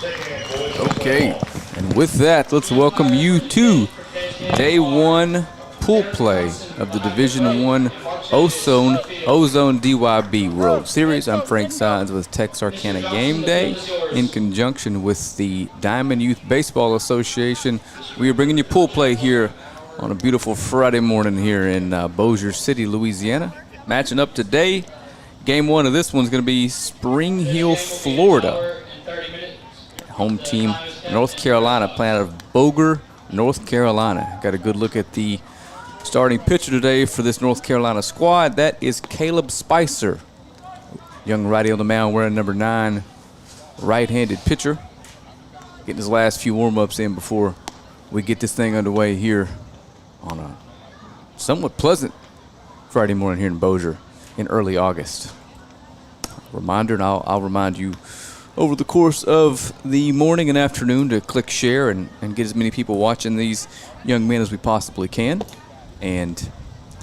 Okay, and with that, let's welcome you to day one pool play of the Division I Ozone DYB World Series. I'm Frank Sines with Texarkana Game Day in conjunction with the Diamond Youth Baseball Association. We are bringing you pool play here on a beautiful Friday morning here in Bossier City, Louisiana. Matching up today, game one of this one's going to be Spring Hill, Florida. Home team, North Carolina, playing out of Boger, North Carolina. Got a good look at the starting pitcher today for this North Carolina squad. That is Caleb Spicer. Young righty on the mound wearing number 9, right-handed pitcher. Getting his last few warm-ups in before we get this thing underway here on a somewhat pleasant Friday morning here in Bossier in early August. Reminder, and I'll remind you over the course of the morning and afternoon to click share and get as many people watching these young men as we possibly can. And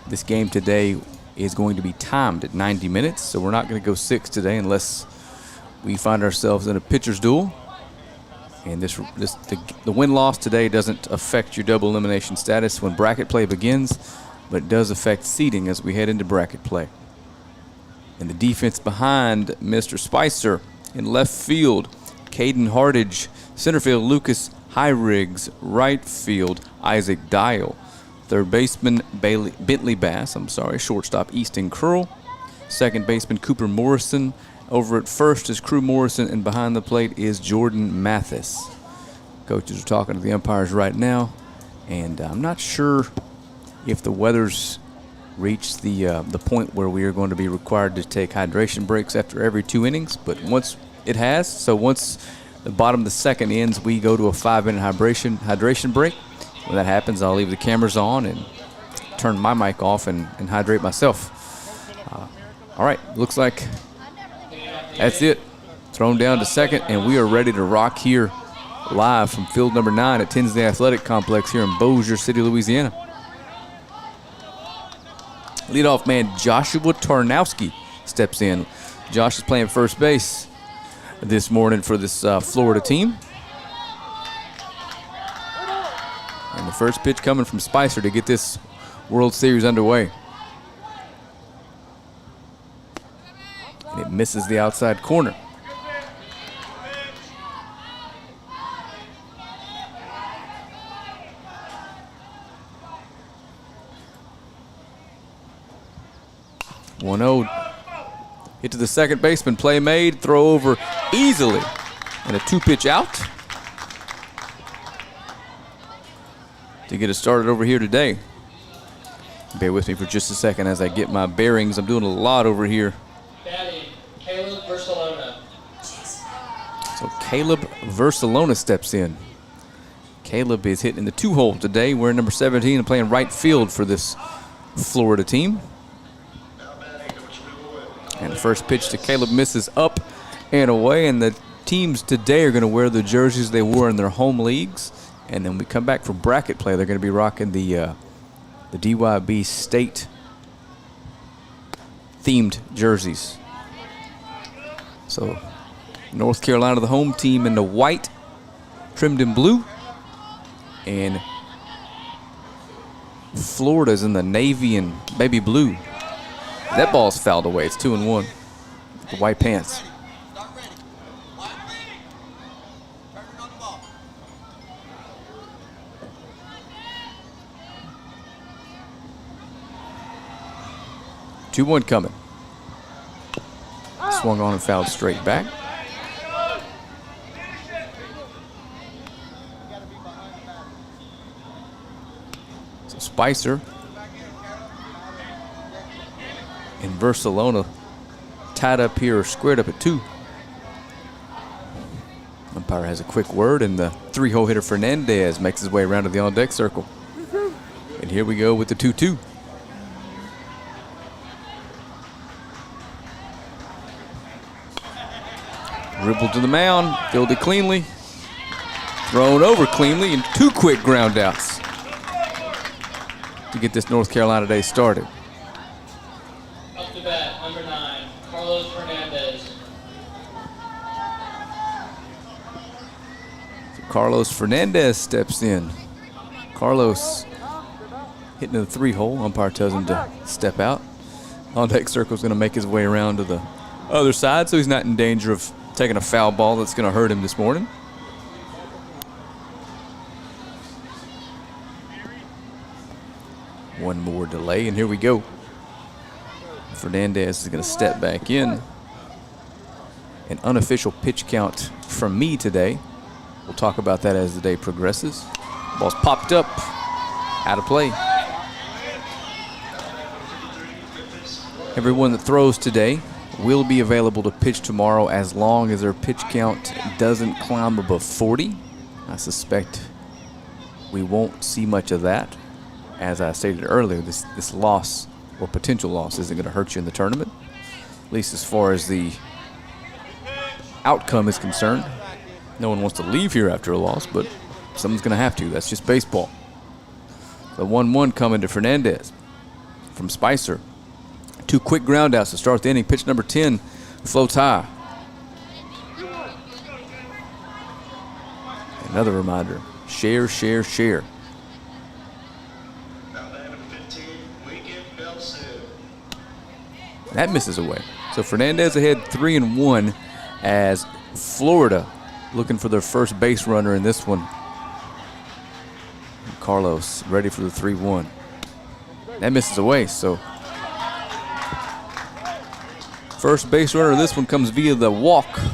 this game today is going to be timed at 90 minutes, so we're not going to go 6 today unless we find ourselves in a pitcher's duel. And the win-loss today doesn't affect your double elimination status when bracket play begins, but it does affect seeding as we head into bracket play. And the defense behind Mr. Spicer: in left field, Caden Hardage. Center field, Lucas Hyriggs. Right field, Isaac Dial. Third baseman, Bentley Bass. Shortstop, Easton Curl. Second baseman, Cooper Morrison. Over at first is Crew Morrison, and behind the plate is Jordan Mathis. Coaches are talking to the umpires right now, and I'm not sure if the weather's reached the point where we are going to be required to take hydration breaks after every 2 innings, but once it has, so once the bottom of the second ends, we go to a 5-minute hydration break. When that happens, I'll leave the cameras on and turn my mic off and hydrate myself. All right, looks like that's it. Thrown down to second, and we are ready to rock here live from field number 9 at Tinsley Athletic Complex here in Bossier City, Louisiana. Leadoff man Joshua Tarnowski steps in. Josh is playing first base this morning for this Florida team. And the first pitch coming from Spicer to get this World Series underway. And it misses the outside corner. One-0. Hit to the second baseman. Play made. Throw over easily. And a 2-pitch out to get us started over here today. Bear with me for just a second as I get my bearings. I'm doing a lot over here. Caleb Versalona. So Caleb Versalona steps in. Caleb is hitting the 2-hole today, wearing number 17 and playing right field for this Florida team. And the first pitch to Caleb misses up and away, and the teams today are going to wear the jerseys they wore in their home leagues. And then when we come back for bracket play, they're going to be rocking the DYB state themed jerseys. So North Carolina, the home team, in the white, trimmed in blue. And Florida's in the navy and baby blue. That ball's fouled away. It's 2-1. The white pants. Two one coming. Swung on and fouled straight back. So Spicer and Versalona tied up here, or squared up at 2. Umpire has a quick word, and the 3-hole hitter Fernandez makes his way around to the on-deck circle. And here we go with the 2-2. Dribbled to the mound, fielded cleanly, thrown over cleanly, and 2 quick ground outs to get this North Carolina day started. Up to bat, number 9, Carlos Fernandez. Carlos Fernandez steps in. Carlos hitting the 3-hole. Umpire tells him to step out. On deck circle is going to make his way around to the other side, so he's not in danger of taking a foul ball that's going to hurt him this morning. One more delay, and here we go. Fernandez is going to step back in. An unofficial pitch count from me today. We'll talk about that as the day progresses. Ball's popped up, out of play. Everyone that throws today will be available to pitch tomorrow as long as their pitch count doesn't climb above 40. I suspect we won't see much of that. As I stated earlier, this loss or potential loss isn't going to hurt you in the tournament, at least as far as the outcome is concerned. No one wants to leave here after a loss, but someone's going to have to. That's just baseball. The 1-1 coming to Fernandez from Spicer. 2 quick ground outs to start the inning. Pitch number 10 floats high. Another reminder, share, share, share. That misses away. So Fernandez ahead 3-1 as Florida looking for their first base runner in this one. Carlos ready for the 3-1. That misses away, so first base runner of this one comes via the walk. Up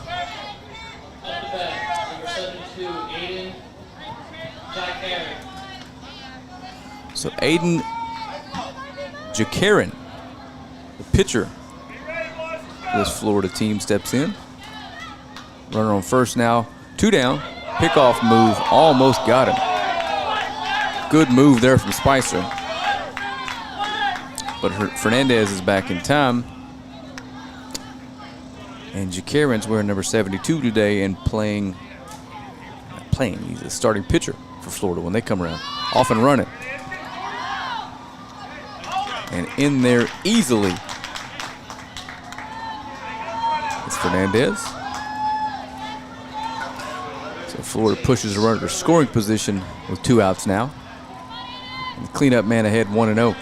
the bat, number 72, Aiden Jackarin. So Aiden Jackarin, the pitcher for this Florida team, steps in. Runner on first now, 2 down. Pickoff move, almost got him. Good move there from Spicer. But Fernandez is back in time. And Jackarin's wearing number 72 today and playing. He's a starting pitcher for Florida when they come around. Off and running. And in there easily it's Fernandez. So Florida pushes the runner to scoring position with 2 outs now. And the cleanup man ahead 1-0.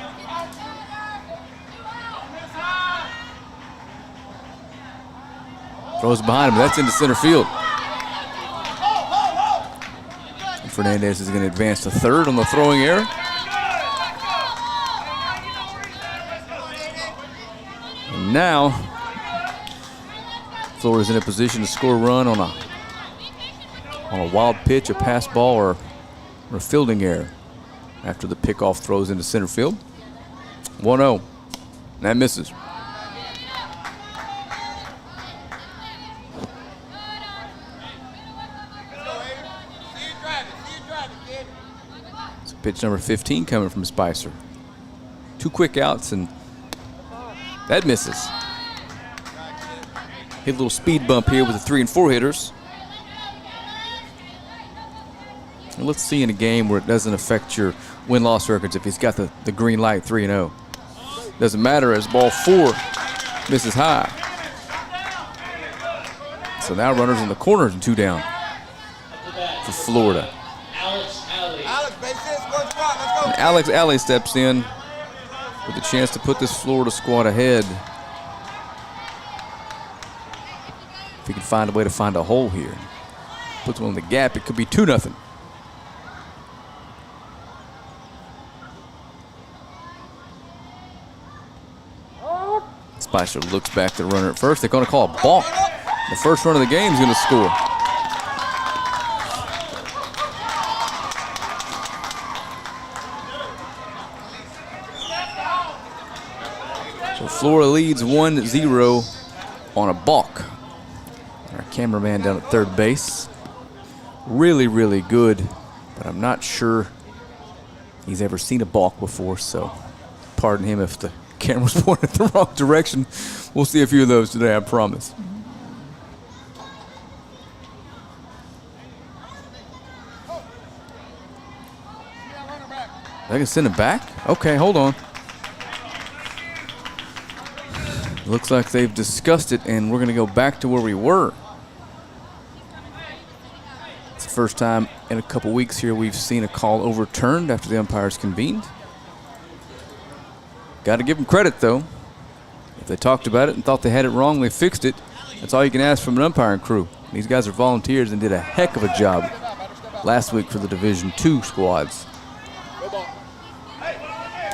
Throws behind him. That's into center field. And Fernandez is going to advance to third on the throwing error. And now Florida's in a position to score a run on a wild pitch, a pass ball, or a fielding error after the pickoff throws into center field. 1-0. That misses. So pitch number 15 coming from Spicer. 2 quick outs, and that misses. Hit a little speed bump here with the 3 and 4 hitters. And let's see in a game where it doesn't affect your win-loss records if he's got the green light 3-0. Doesn't matter as ball 4 misses high. So now runners in the corners and 2 down for Florida. And Alex Alley steps in with a chance to put this Florida squad ahead. If he can find a way to find a hole here. Puts one in the gap, it could be 2-0. Spicer looks back to the runner at first. They're going to call a balk. The first run of the game is going to score. So Florida leads 1-0 on a balk. Our cameraman down at third base. Really, really good, but I'm not sure he's ever seen a balk before, so pardon him if the camera's pointed the wrong direction. We'll see a few of those today, I promise. I can send it back? Okay, hold on. Looks like they've discussed it, and we're going to go back to where we were. It's first time in a couple weeks here we've seen a call overturned after the umpires convened. Got to give them credit, though. If they talked about it and thought they had it wrong, they fixed it. That's all you can ask from an umpiring crew. These guys are volunteers and did a heck of a job last week for the Division II squads.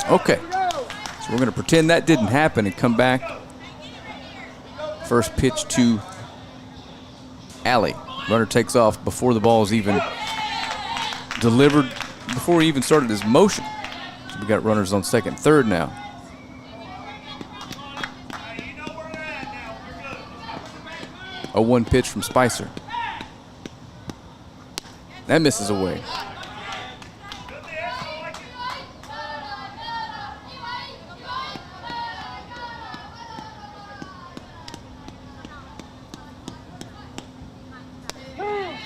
Okay, so we're going to pretend that didn't happen and come back. First pitch to Alley. Runner takes off before the ball is even delivered, before he even started his motion. So we got runners on second, third now. A 1 pitch from Spicer. That misses away.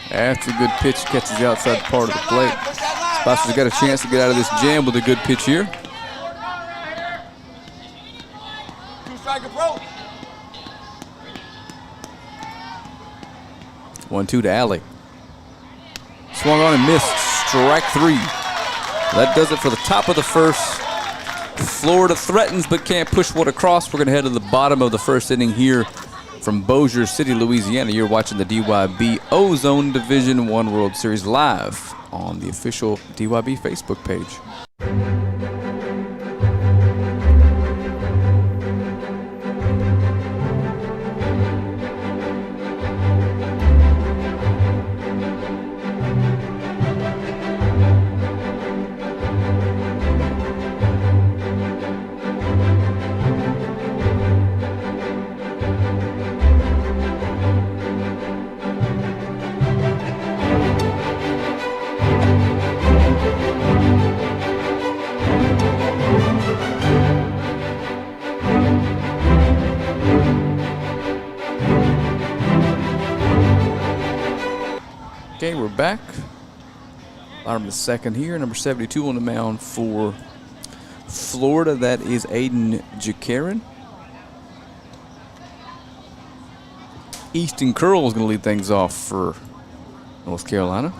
That's a good pitch, catches the outside part of the plate. Spicer's got a chance to get out of this jam with a good pitch here. 1-2 to Alley. Swung on and missed. Strike 3. That does it for the top of the first. Florida threatens but can't push one across. We're going to head to the bottom of the first inning here from Bossier City, Louisiana. You're watching the DYB Ozone Division I World Series live on the official DYB Facebook page. Okay, we're back. Bottom of the second here. Number 72 on the mound for Florida. That is Aiden Jakarin. Easton Curl is going to lead things off for North Carolina.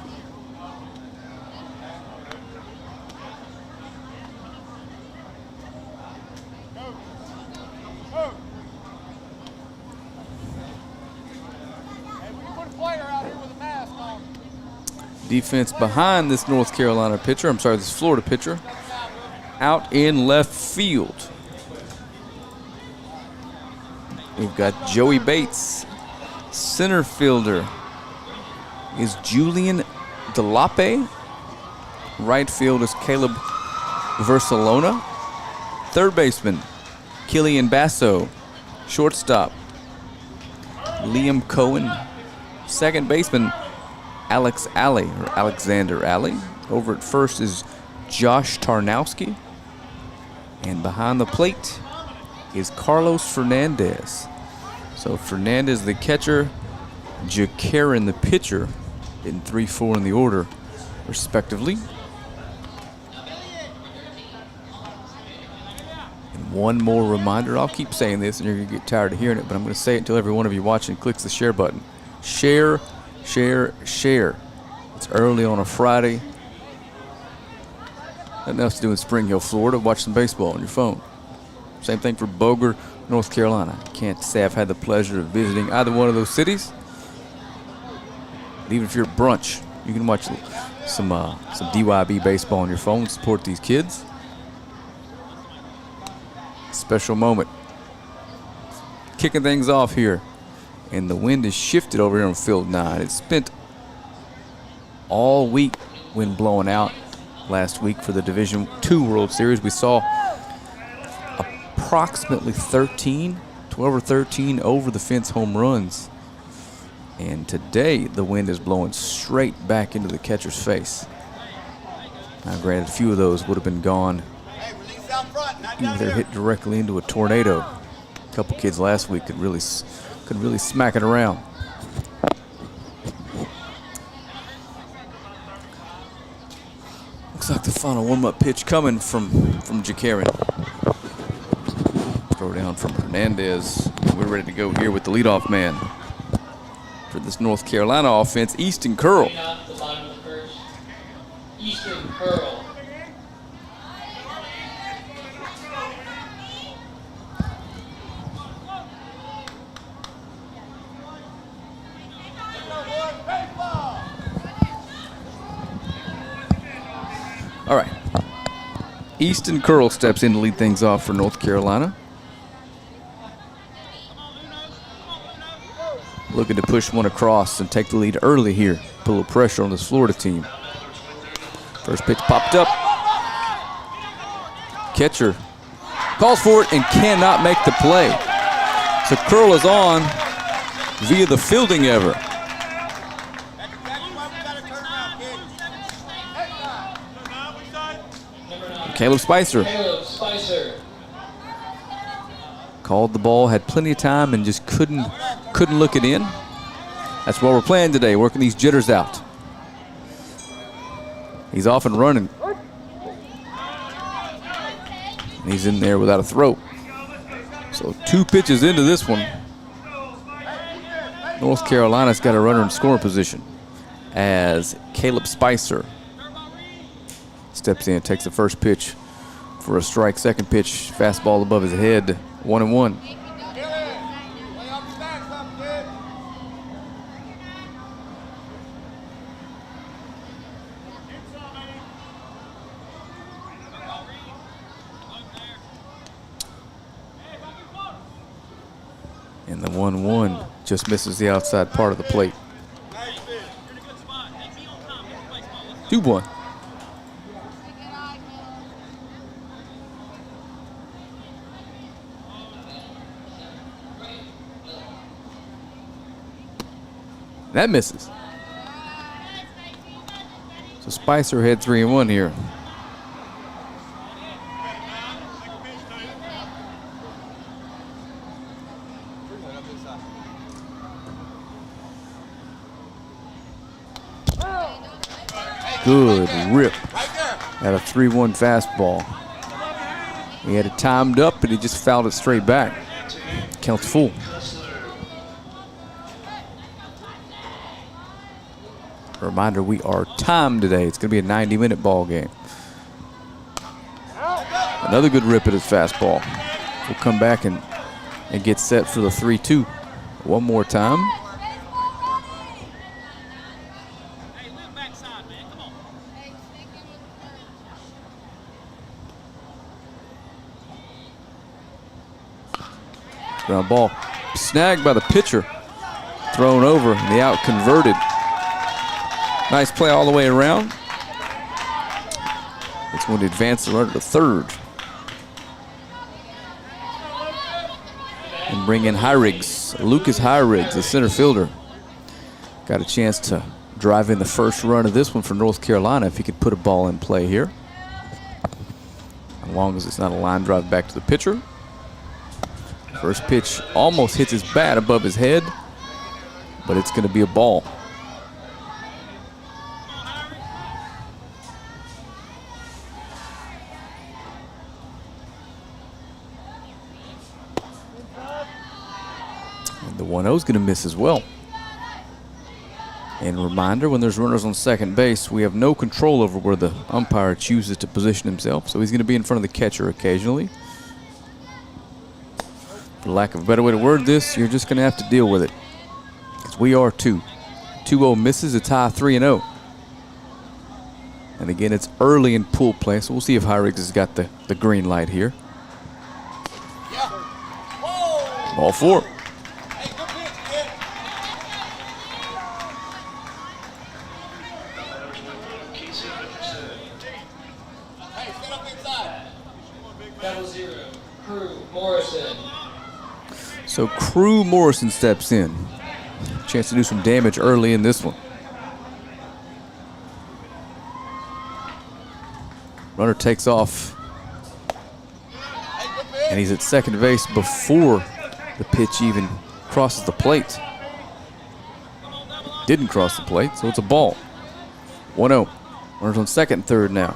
Defense behind this North Carolina pitcher, this Florida pitcher, out in left field. We've got Joey Bates. Center fielder is Julian Delape. Right field is Caleb Versalona. Third baseman, Killian Basso. Shortstop, Liam Cohen. Second baseman, Alex Alley, or Alexander Alley. Over at first is Josh Tarnowski. And behind the plate is Carlos Fernandez. So Fernandez the catcher, Jakarin the pitcher, in 3-4 in the order, respectively. And one more reminder, I'll keep saying this and you're going to get tired of hearing it, but I'm going to say it until every one of you watching clicks the share button. Share, share, share. It's early on a Friday. Nothing else to do in Spring Hill, Florida. Watch some baseball on your phone. Same thing for Boger, North Carolina. Can't say I've had the pleasure of visiting either one of those cities. But even if you're at brunch, you can watch some DYB baseball on your phone and support these kids. Special moment. Kicking things off here. And the wind is shifted over here on field 9. It spent all week wind blowing out last week for the Division II World Series. We saw approximately 12 or 13 over the fence home runs. And today the wind is blowing straight back into the catcher's face. Now granted, a few of those would have been gone. Either hit directly into a tornado. A couple kids last week could really smack it around. Looks like the final warm-up pitch coming from Jakarin. Throw down from Hernandez. We're ready to go here with the leadoff man for this North Carolina offense, Easton Curl. Off the bottom of the first. Easton Curl. All right. Easton Curl steps in to lead things off for North Carolina. Looking to push one across and take the lead early here. Put a little pressure on this Florida team. First pitch popped up. Catcher calls for it and cannot make the play. So Curl is on via the fielding error. Caleb Spicer called the ball, had plenty of time, and just couldn't look it in. That's what we're playing today, working these jitters out. He's off and running. And he's in there without a throw. So 2 pitches into this one. North Carolina's got a runner in scoring position as Caleb Spicer steps in, takes the first pitch for a strike. Second pitch, fastball above his head, 1-1. And the 1-1 just misses the outside part of the plate. 2-1. That misses. So Spicer had 3-1 here. Good rip at a 3-1 fastball. He had it timed up, and he just fouled it straight back. Counts full. Reminder, we are timed today. It's going to be a 90-minute ball game. Another good rip at his fastball. We'll come back and get set for the 3-2. One more time. Ground ball snagged by the pitcher. Thrown over and the out converted. Nice play all the way around. It's going to advance the runner to third. And bring in Hyriggs, Lucas Hyriggs, the center fielder. Got a chance to drive in the first run of this one for North Carolina if he could put a ball in play here. As long as it's not a line drive back to the pitcher. First pitch almost hits his bat above his head, but it's going to be a ball. And the 1-0 is going to miss as well. And reminder, when there's runners on second base, we have no control over where the umpire chooses to position himself. So he's going to be in front of the catcher occasionally. For lack of a better way to word this, you're just going to have to deal with it. Because we are 2. 2-0 misses, a tie 3-0. And again, it's early in pool play, so we'll see if Hyriggs has got the green light here. Ball 4. So Crew Morrison steps in. Chance to do some damage early in this one. Runner takes off. And he's at second base before the pitch even crosses the plate. Didn't cross the plate, so it's a ball. 1-0. Runners on second and third now.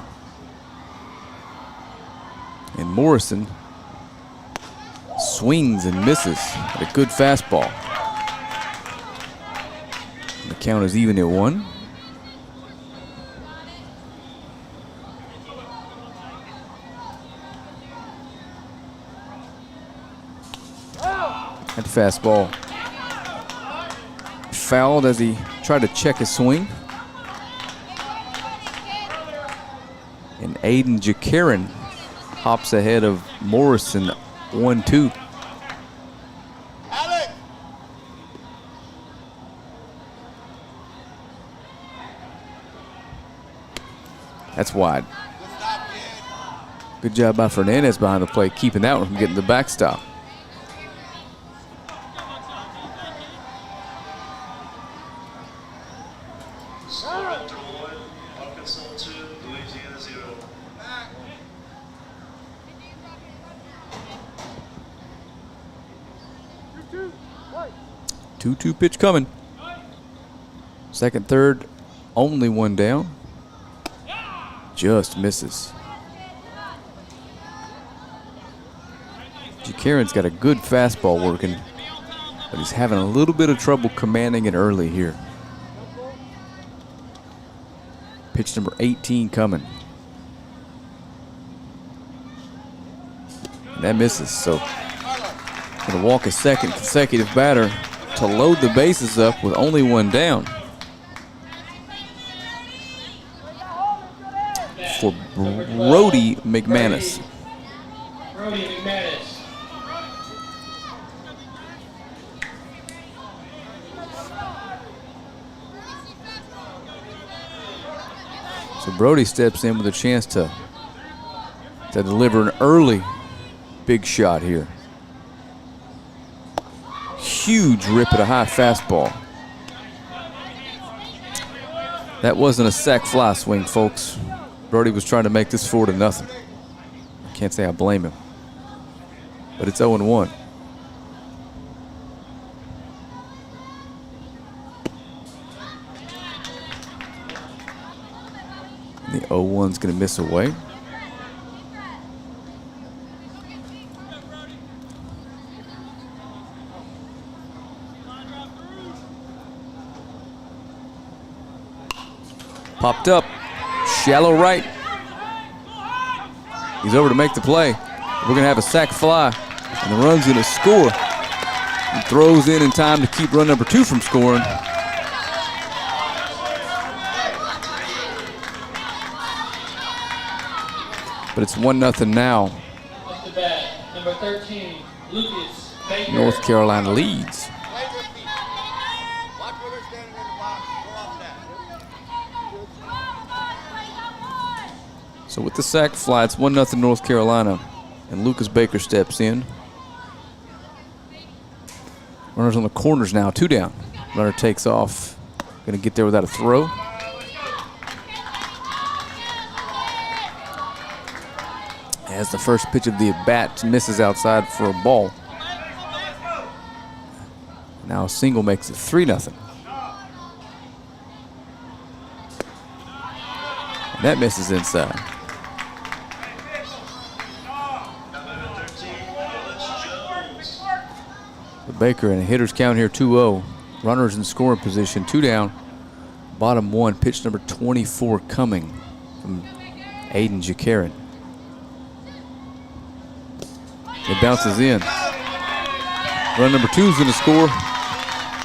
And Morrison swings and misses at a good fastball. Count is even at 1. That fastball fouled as he tried to check his swing. And Aiden Jakarin hops ahead of Morrison 1-2. That's wide. Good job by Fernandez behind the plate, keeping that one from getting the backstop. Two pitch coming. Second, third, only one down. Just misses. Jakarin's got a good fastball working, but he's having a little bit of trouble commanding it early here. Pitch number 18 coming. And that misses, so gonna walk a second consecutive batter to load the bases up with only one down. For Brody McManus. Brody McManus. So Brody steps in with a chance to deliver an early big shot here. Huge rip at a high fastball. That wasn't a sac fly swing, folks. Brody was trying to make this 4-0. Can't say I blame him. But it's 0-1. The 0-1's going to miss away. Popped up, shallow right. He's over to make the play. We're going to have a sac fly, and the run's going to score. He throws in time to keep run number 2 from scoring. But it's 1-0 now. Off the bat, number 13, Lucas Baker. North Carolina leads. So with the sac fly, it's 1-0 North Carolina, and Lucas Baker steps in. Runners on the corners now, 2 down. Runner takes off, going to get there without a throw. As the first pitch of the at-bat misses outside for a ball. Now a single makes it 3-0. And that misses inside. The Baker and a hitter's count here 2-0. Runners in scoring position, 2 down. Bottom 1, pitch number 24 coming from Aiden Jakarin. It bounces in. Run number 2 is going to score,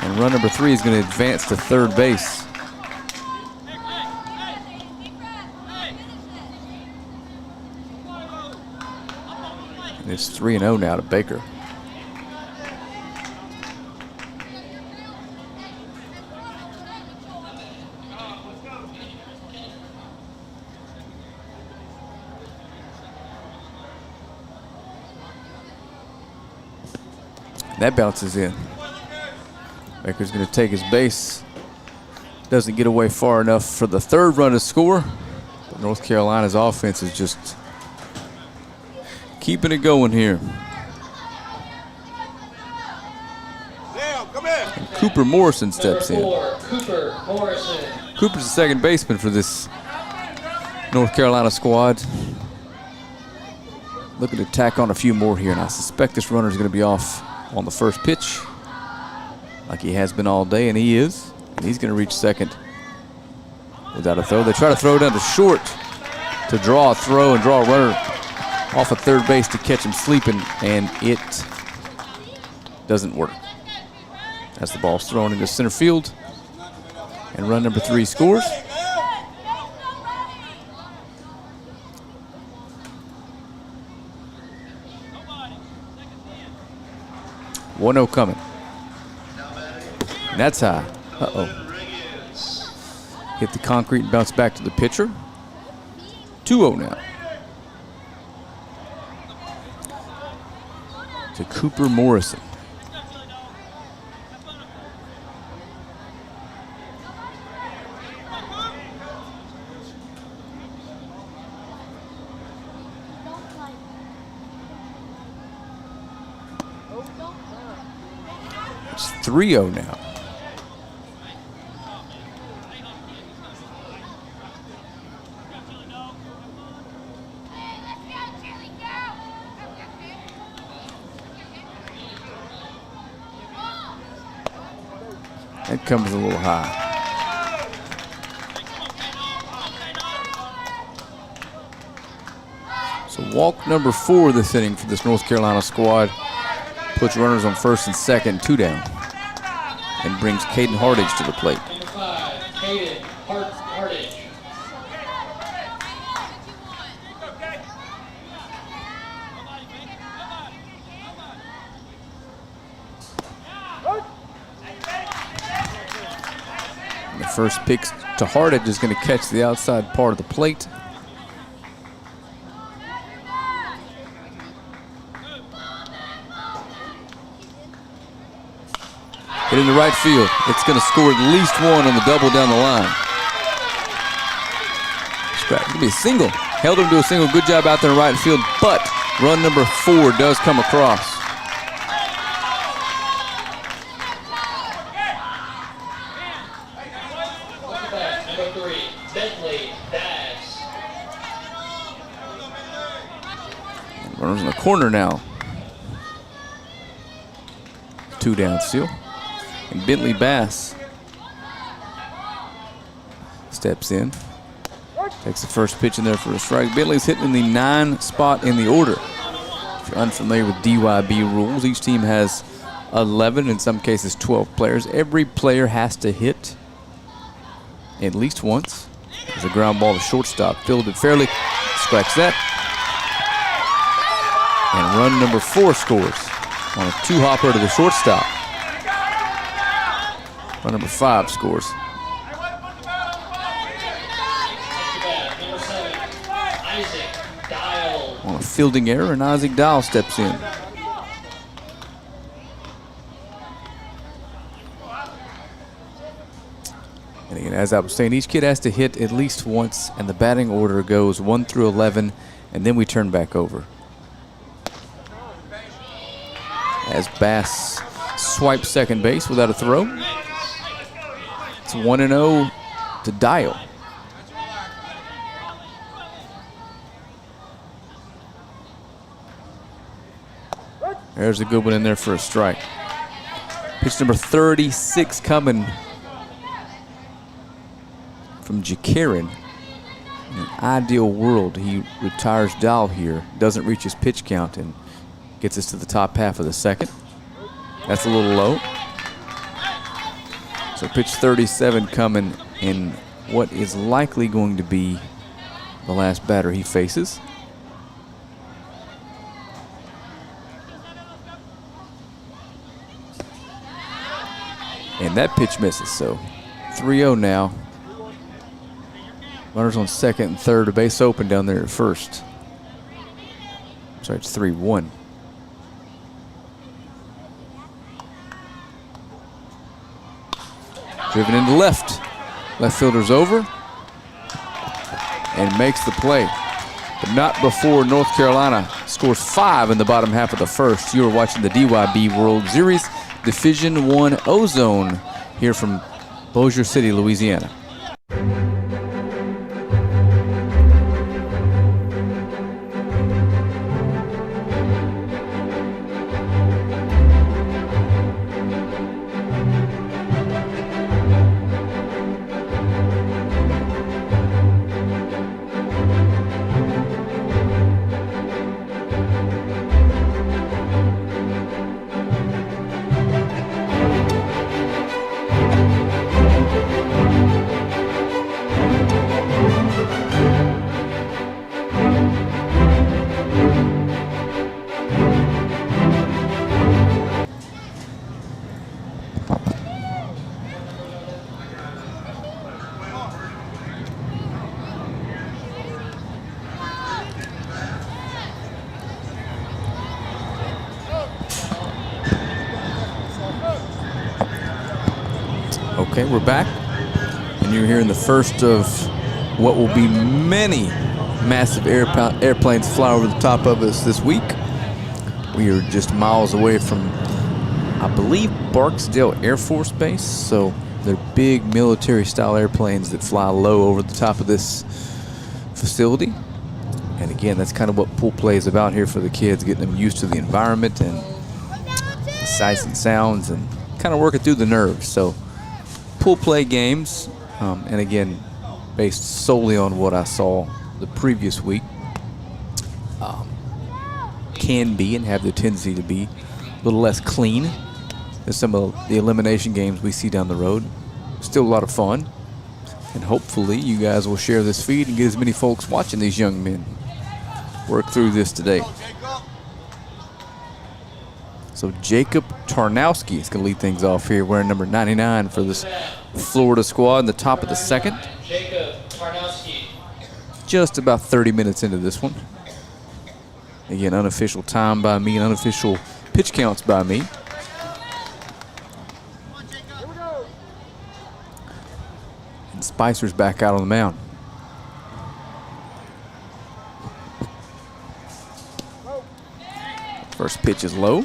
and run number 3 is going to advance to third base. And it's 3-0 now to Baker. That bounces in. Baker's going to take his base. Doesn't get away far enough for the third run to score. But North Carolina's offense is just keeping it going here. And Cooper Morrison steps in. Cooper Morrison. Cooper's the second baseman for this North Carolina squad. Looking to tack on a few more here, and I suspect this runner is going to be off on the first pitch, like he has been all day, and he is. And he's going to reach second without a throw. They try to throw down to short to draw a throw and draw a runner off of third base to catch him sleeping, and it doesn't work. As the ball's thrown into center field, and run number 3 scores. One-0 coming. And that's high. Uh-oh. Hit the concrete and bounce back to the pitcher. 2-0 now. To Cooper Morrison. It's 3-0 now. That comes a little high. So walk number 4 this inning for this North Carolina squad. Puts runners on first and second, 2 down. And brings Caden Hardage to the plate. Number 5, Caden Hardage. And the first pitch to Hardage is going to catch the outside part of the plate. Hit into right field. It's going to score at least 1 on the double down the line. It's going to be a single. Held him to a single. Good job out there in right field, but run number 4 does come across. Number 3, Bentley Bass. Runners in the corner now. 2 down still. And Bentley Bass steps in. Takes the first pitch in there for a strike. Bentley's hitting in the 9 spot in the order. If you're unfamiliar with DYB rules, each team has 11, in some cases 12 players. Every player has to hit at least once. There's a ground ball to shortstop. Fielded fairly. Scratch that. And run number 4 scores on a 2-hopper to the shortstop. Run number 5 scores. Number 7, Isaac Dial. On a fielding error, and Isaac Dial steps in. And again, as I was saying, each kid has to hit at least once, and the batting order goes 1 through 11, and then we turn back over. As Bass swipes second base without a throw. It's 1-0 to Dial. There's a good one in there for a strike. Pitch number 36 coming from Jakarin. In an ideal world, he retires Dial here, doesn't reach his pitch count, and gets us to the top half of the second. That's a little low. So pitch 37 coming in what is likely going to be the last batter he faces. And that pitch misses, so 3-0 now. Runners on second and third, a base open down there at first. Sorry, it's 3-1. Driven into left. Left fielder's over and makes the play. But not before North Carolina scores 5 in the bottom half of the first. You are watching the DYB World Series Division I Ozone here from Bossier City, Louisiana. Okay, we're back. And you're hearing the first of what will be many massive airplanes fly over the top of us this week. We are just miles away from, I believe, Barksdale Air Force Base. So they're big military-style airplanes that fly low over the top of this facility. And again, that's kind of what pool play is about here for the kids, getting them used to the environment and the sights and sounds and kind of working through the nerves. So pool play games, and again, based solely on what I saw the previous week, can be and have the tendency to be a little less clean than some of the elimination games we see down the road. Still a lot of fun, and hopefully you guys will share this feed and get as many folks watching these young men work through this today. So Jacob Tarnowski is going to lead things off here, wearing number 99 for this Florida squad in the top of the second. Jacob Tarnowski. Just about 30 minutes into this one. Again, unofficial time by me and unofficial pitch counts by me. And Spicer's back out on the mound. First pitch is low.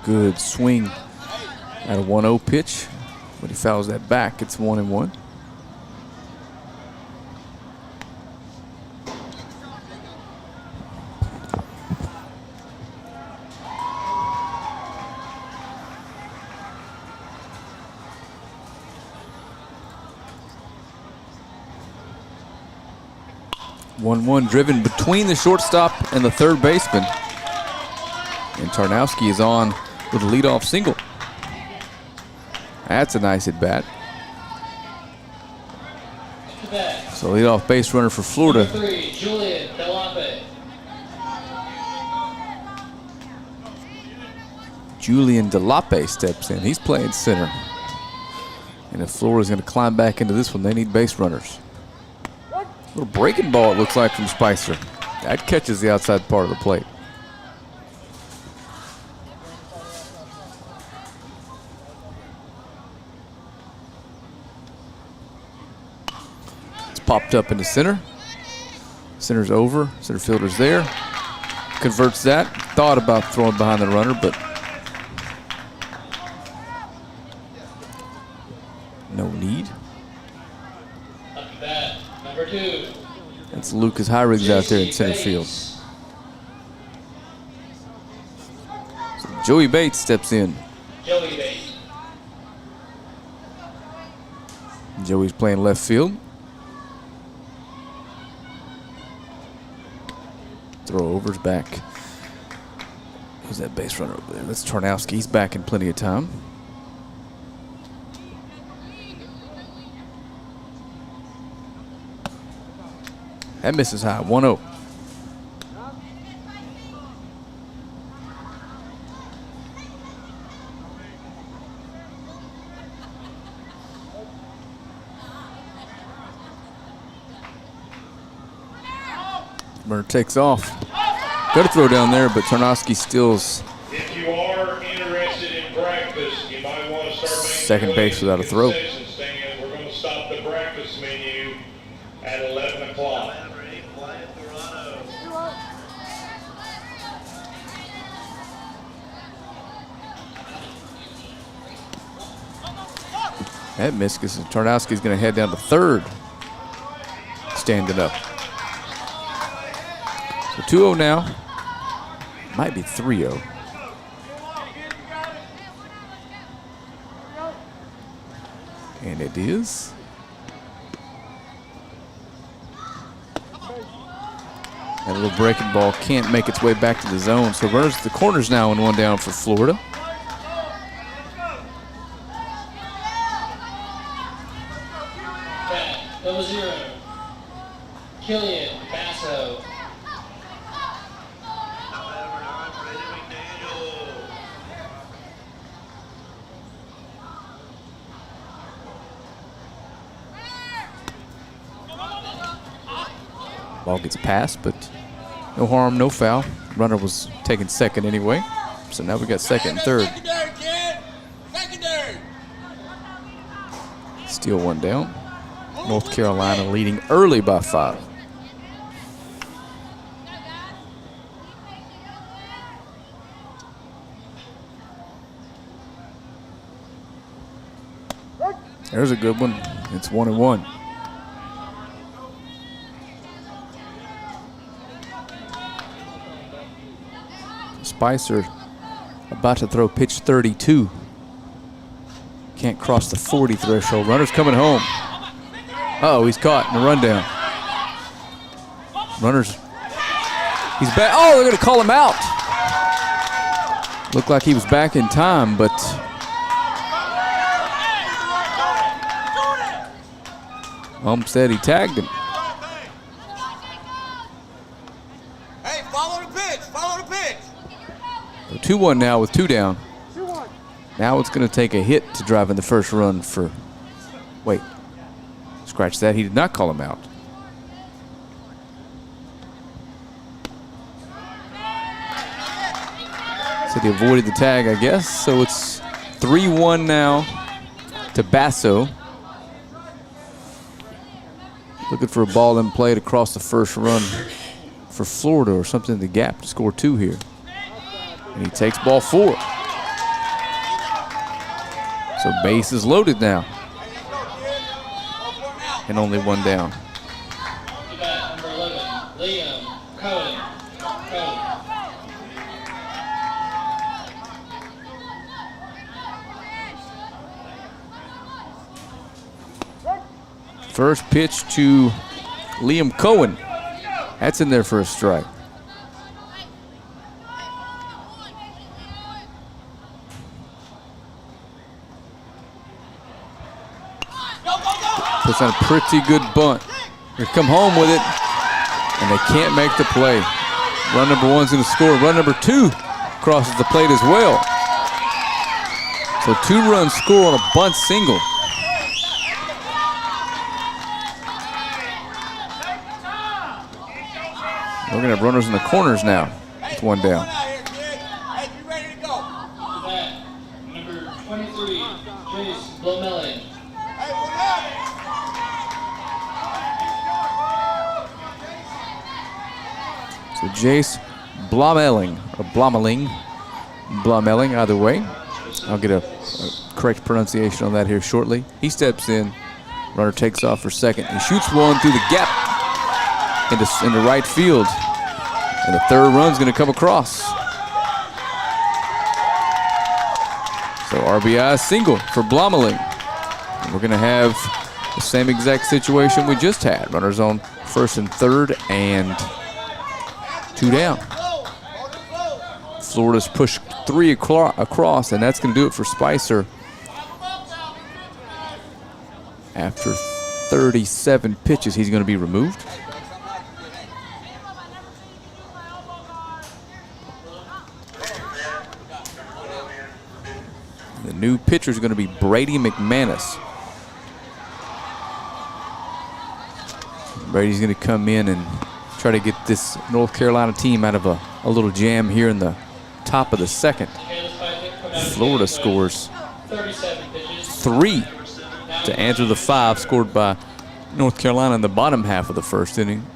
Good swing at a 1-0 pitch, but he fouls that back. It's 1-1. Driven between the shortstop and the third baseman. And Tarnowski is on with a leadoff single. That's a nice at bat. So leadoff base runner for Florida. Number 3, Julian Delape. Julian Delape steps in. He's playing center. And if Florida's going to climb back into this one, they need base runners. Little breaking ball, it looks like, from Spicer. That catches the outside part of the plate. It's popped up into center. Center's over. Center fielder's there. Converts that. Thought about throwing behind the runner, but no need. Number 2. That's Lucas Hyrigs out there in center field. So Joey Bates steps in. Joey Bates. Joey's playing left field. Throw over's back. Who's that base runner over there? That's Tarnowski. He's back in plenty of time. That misses high, 1-0. Runner takes off. Got to throw down there, but Tarnowski steals If you are interested in breakfast, you might want to start making second base without a throw. Stand. We're going to stop the breakfast menu at 11 o'clock. That misses. Tarnowski's going to head down to third. Standing up. So 2-0 now. Might be 3-0. And it is. That little breaking ball can't make its way back to the zone. So runners at the corners now and 1 down for Florida. Number 0, Killian Basso. Ball gets passed, but no harm, no foul. Runner was taking second anyway. So now we got second and third. Secondary, kid. Secondary. Still one down. North Carolina leading early by 5. There's a good one. It's 1-1. Spicer about to throw pitch 32. Can't cross the 40 threshold. Runner's coming home. Uh-oh, he's caught in a rundown. Runner's, he's back. Oh, they're going to call him out. Looked like he was back in time, but said he tagged him. Hey, follow the pitch. Follow the pitch. So 2-1 now with 2 down. Now it's going to take a hit to drive in the first run for, wait, scratch that. He did not call him out. Said he avoided the tag, I guess. So it's 3-1 now to Basso. Looking for a ball in play to cross the first run for Florida or something in the gap to score 2 here. And he takes ball 4. So base is loaded now. And only 1 down. You got number 11, Liam Cohen. First pitch to Liam Cohen. That's in there for a strike. Puts on a pretty good bunt. They come home with it, and they can't make the play. Run number 1's going to score. Run number 2 crosses the plate as well. So 2 runs score on a bunt single. We're going to have runners in the corners now with 1 down. Hey, you ready to go? Number 23, Jace Blomelli. Hey, what up? So Jace Blomeling, either way. I'll get a correct pronunciation on that here shortly. He steps in, runner takes off for second. He shoots one through the gap into right field. And the third run's gonna come across. So RBI single for Blomeling. And we're gonna have the same exact situation we just had. Runners on first and third and 2 down. Florida's pushed 3 across, and that's going to do it for Spicer. After 37 pitches, he's going to be removed. The new pitcher is going to be Brady McManus. Brady's going to come in and try to get this North Carolina team out of a little jam here in the top of the second. Florida scores 3 to answer the 5 scored by North Carolina in the bottom half of the first inning,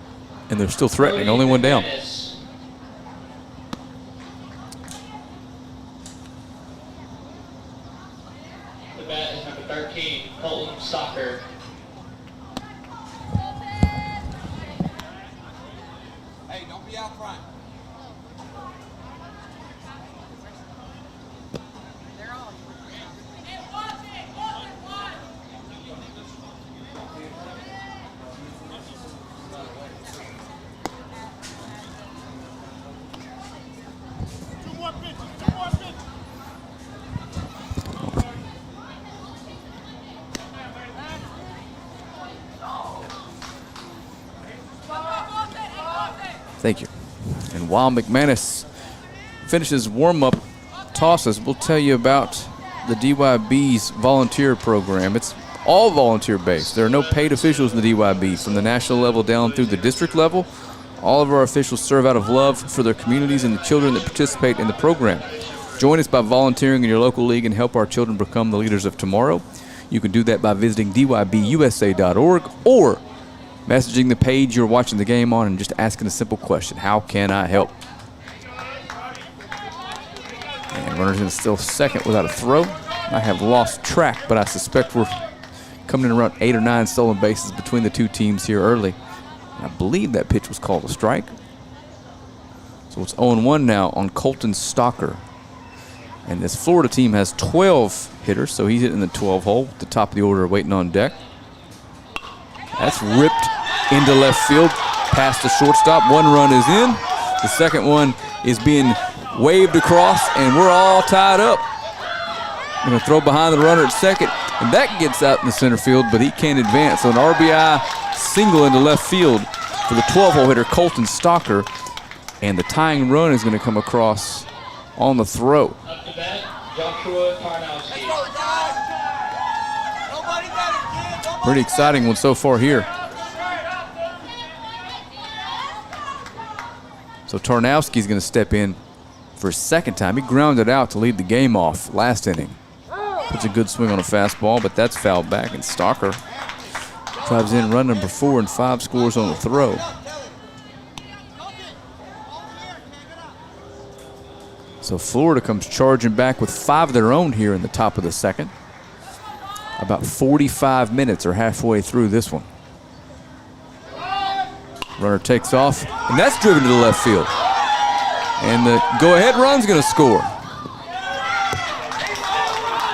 and they're still threatening, only 1 down. The bat is number 13, Colton Stalker. Hey, don't be out front. Thank you. And while McManus finishes warm-up tosses, we'll tell you about the DYB's volunteer program. It's all volunteer-based. There are no paid officials in the DYB, from the national level down through the district level. All of our officials serve out of love for their communities and the children that participate in the program. Join us by volunteering in your local league and help our children become the leaders of tomorrow. You can do that by visiting dybusa.org or messaging the page you're watching the game on and just asking a simple question: how can I help? And runners in still second without a throw. I have lost track, but I suspect we're coming in around 8 or 9 stolen bases between the two teams here early. I believe that pitch was called a strike. So it's 0-1 now on Colton Stalker. And this Florida team has 12 hitters, so he's hitting the 12 hole at the top of the order waiting on deck. That's ripped into left field past the shortstop. 1 run is in. The second one is being waved across, and we're all tied up. Going to throw behind the runner at second, and that gets out in the center field, but he can't advance. So an RBI single into left field for the 12-hole hitter, Colton Stalker, and the tying run is going to come across on the throw. Up to bat, Joshua Tarnowski. Pretty exciting one so far here. So Tarnowski's going to step in for a second time. He grounded out to lead the game off last inning. Puts a good swing on a fastball, but that's fouled back, and Stalker drives in run number 4 and 5 scores on the throw. So Florida comes charging back with 5 of their own here in the top of the second. About 45 minutes or halfway through this one. Runner takes off, and that's driven to the left field. And the go-ahead run's going to score.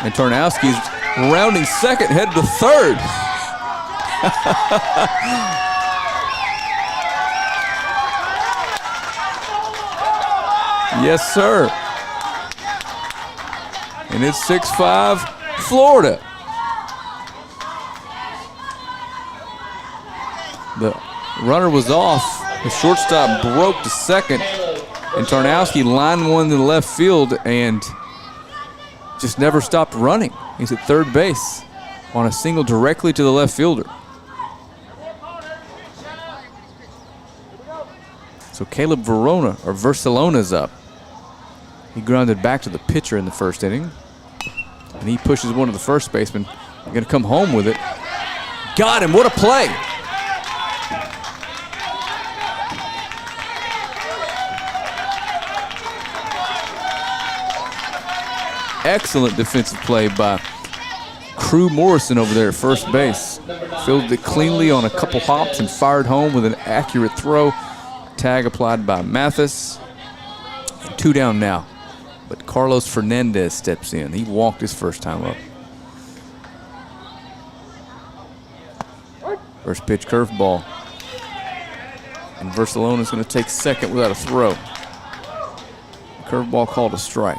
And Tarnowski's rounding second, headed to third. Yes, sir. And it's 6-5 Florida. The runner was off. The shortstop broke to second. And Tarnowski lined one to the left field and just never stopped running. He's at third base on a single directly to the left fielder. So Caleb Versallona's up. He grounded back to the pitcher in the first inning. And he pushes one to the first baseman. They're going to come home with it. Got him. What a play. Excellent defensive play by Crew Morrison over there at first base. Fielded it cleanly on a couple hops and fired home with an accurate throw. Tag applied by Mathis. 2 down now. But Carlos Fernandez steps in. He walked his first time up. First pitch curveball. And Versallona's going to take second without a throw. Curveball called a strike.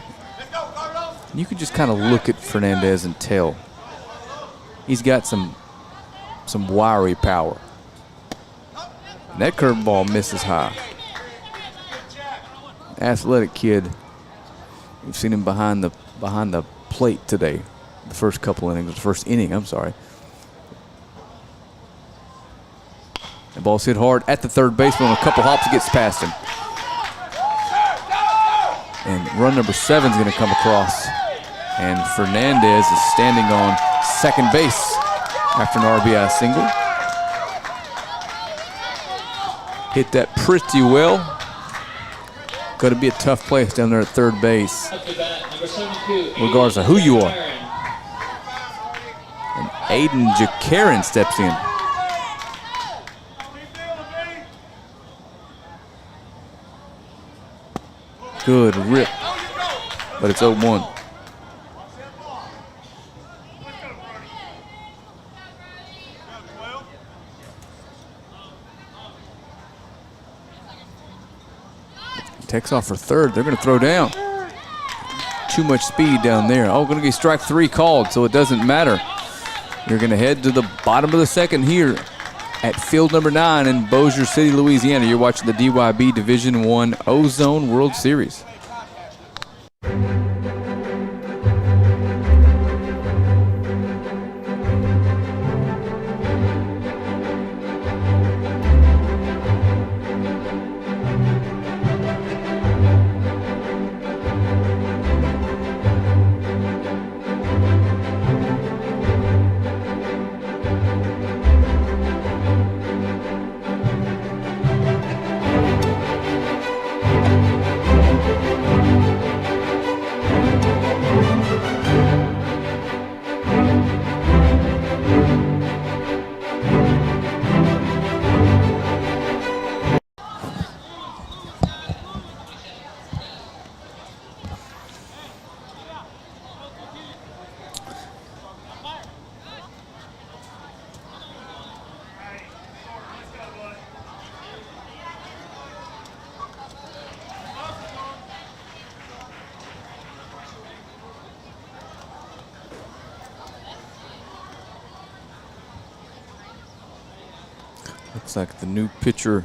You can just kind of look at Fernandez and tell he's got some wiry power. And that curveball misses high. Athletic kid. We've seen him behind the plate today. The first couple innings, the first inning, I'm sorry. The ball's hit hard at the third baseman. On a couple hops, it gets past him. And run number 7 is going to come across. And Fernandez is standing on second base after an RBI single. Hit that pretty well. Going to be a tough place down there at third base, regardless of who you are. And Aiden Jakarin steps in. Good rip, but it's 0-1. Takes off for third. They're going to throw down. Too much speed down there. Oh, going to get strike 3 called, so it doesn't matter. You're going to head to the bottom of the second here at field number 9 in Bossier City, Louisiana. You're watching the DYB Division I Ozone World Series. Looks like the new pitcher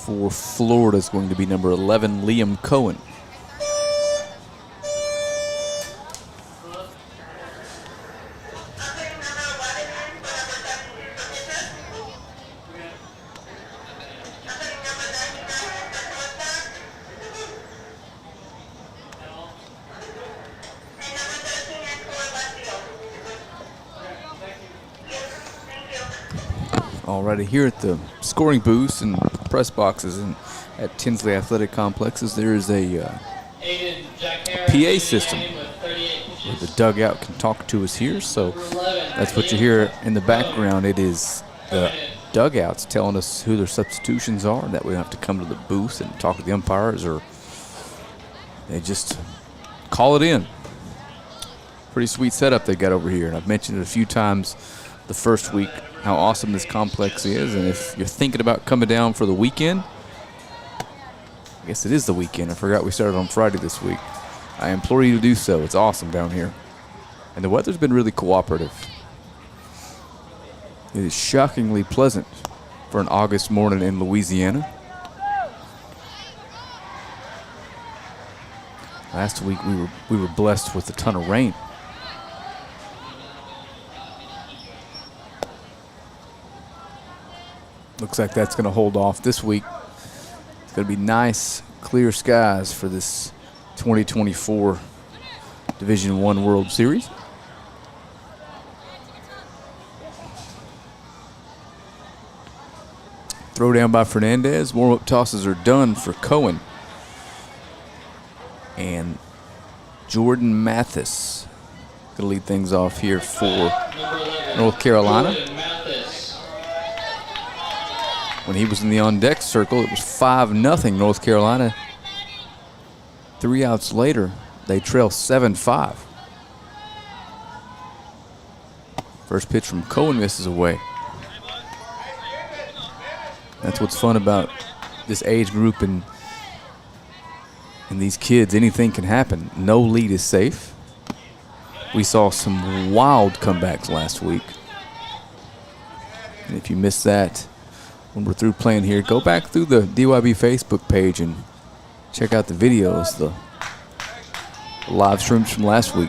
for Florida is going to be number 11, Liam Cohen. Already here at the scoring booths and press boxes and at Tinsley Athletic Complexes, there is a PA system where the dugout can talk to us here. So that's what you hear in the background. It is the dugouts telling us who their substitutions are, that we don't have to come to the booth and talk to the umpires, or they just call it in. Pretty sweet setup they got over here. And I've mentioned it a few times the first week how awesome this complex is. And if you're thinking about coming down for the weekend, I guess it is the weekend. I forgot we started on Friday this week. I implore you to do so. It's awesome down here. And the weather's been really cooperative. It is shockingly pleasant for an August morning in Louisiana. Last week we were blessed with a ton of rain. Looks like that's going to hold off this week. It's going to be nice, clear skies for this 2024 Division I World Series. Throw down by Fernandez. Warm-up tosses are done for Cohen. And Jordan Mathis going to lead things off here for North Carolina. When he was in the on-deck circle, it was 5-0 North Carolina. 3 outs later, they trail 7-5. First pitch from Cohen misses away. That's what's fun about this age group and these kids. Anything can happen. No lead is safe. We saw some wild comebacks last week. And if you missed that, when we're through playing here, go back through the DYB Facebook page and check out the videos, the live streams from last week.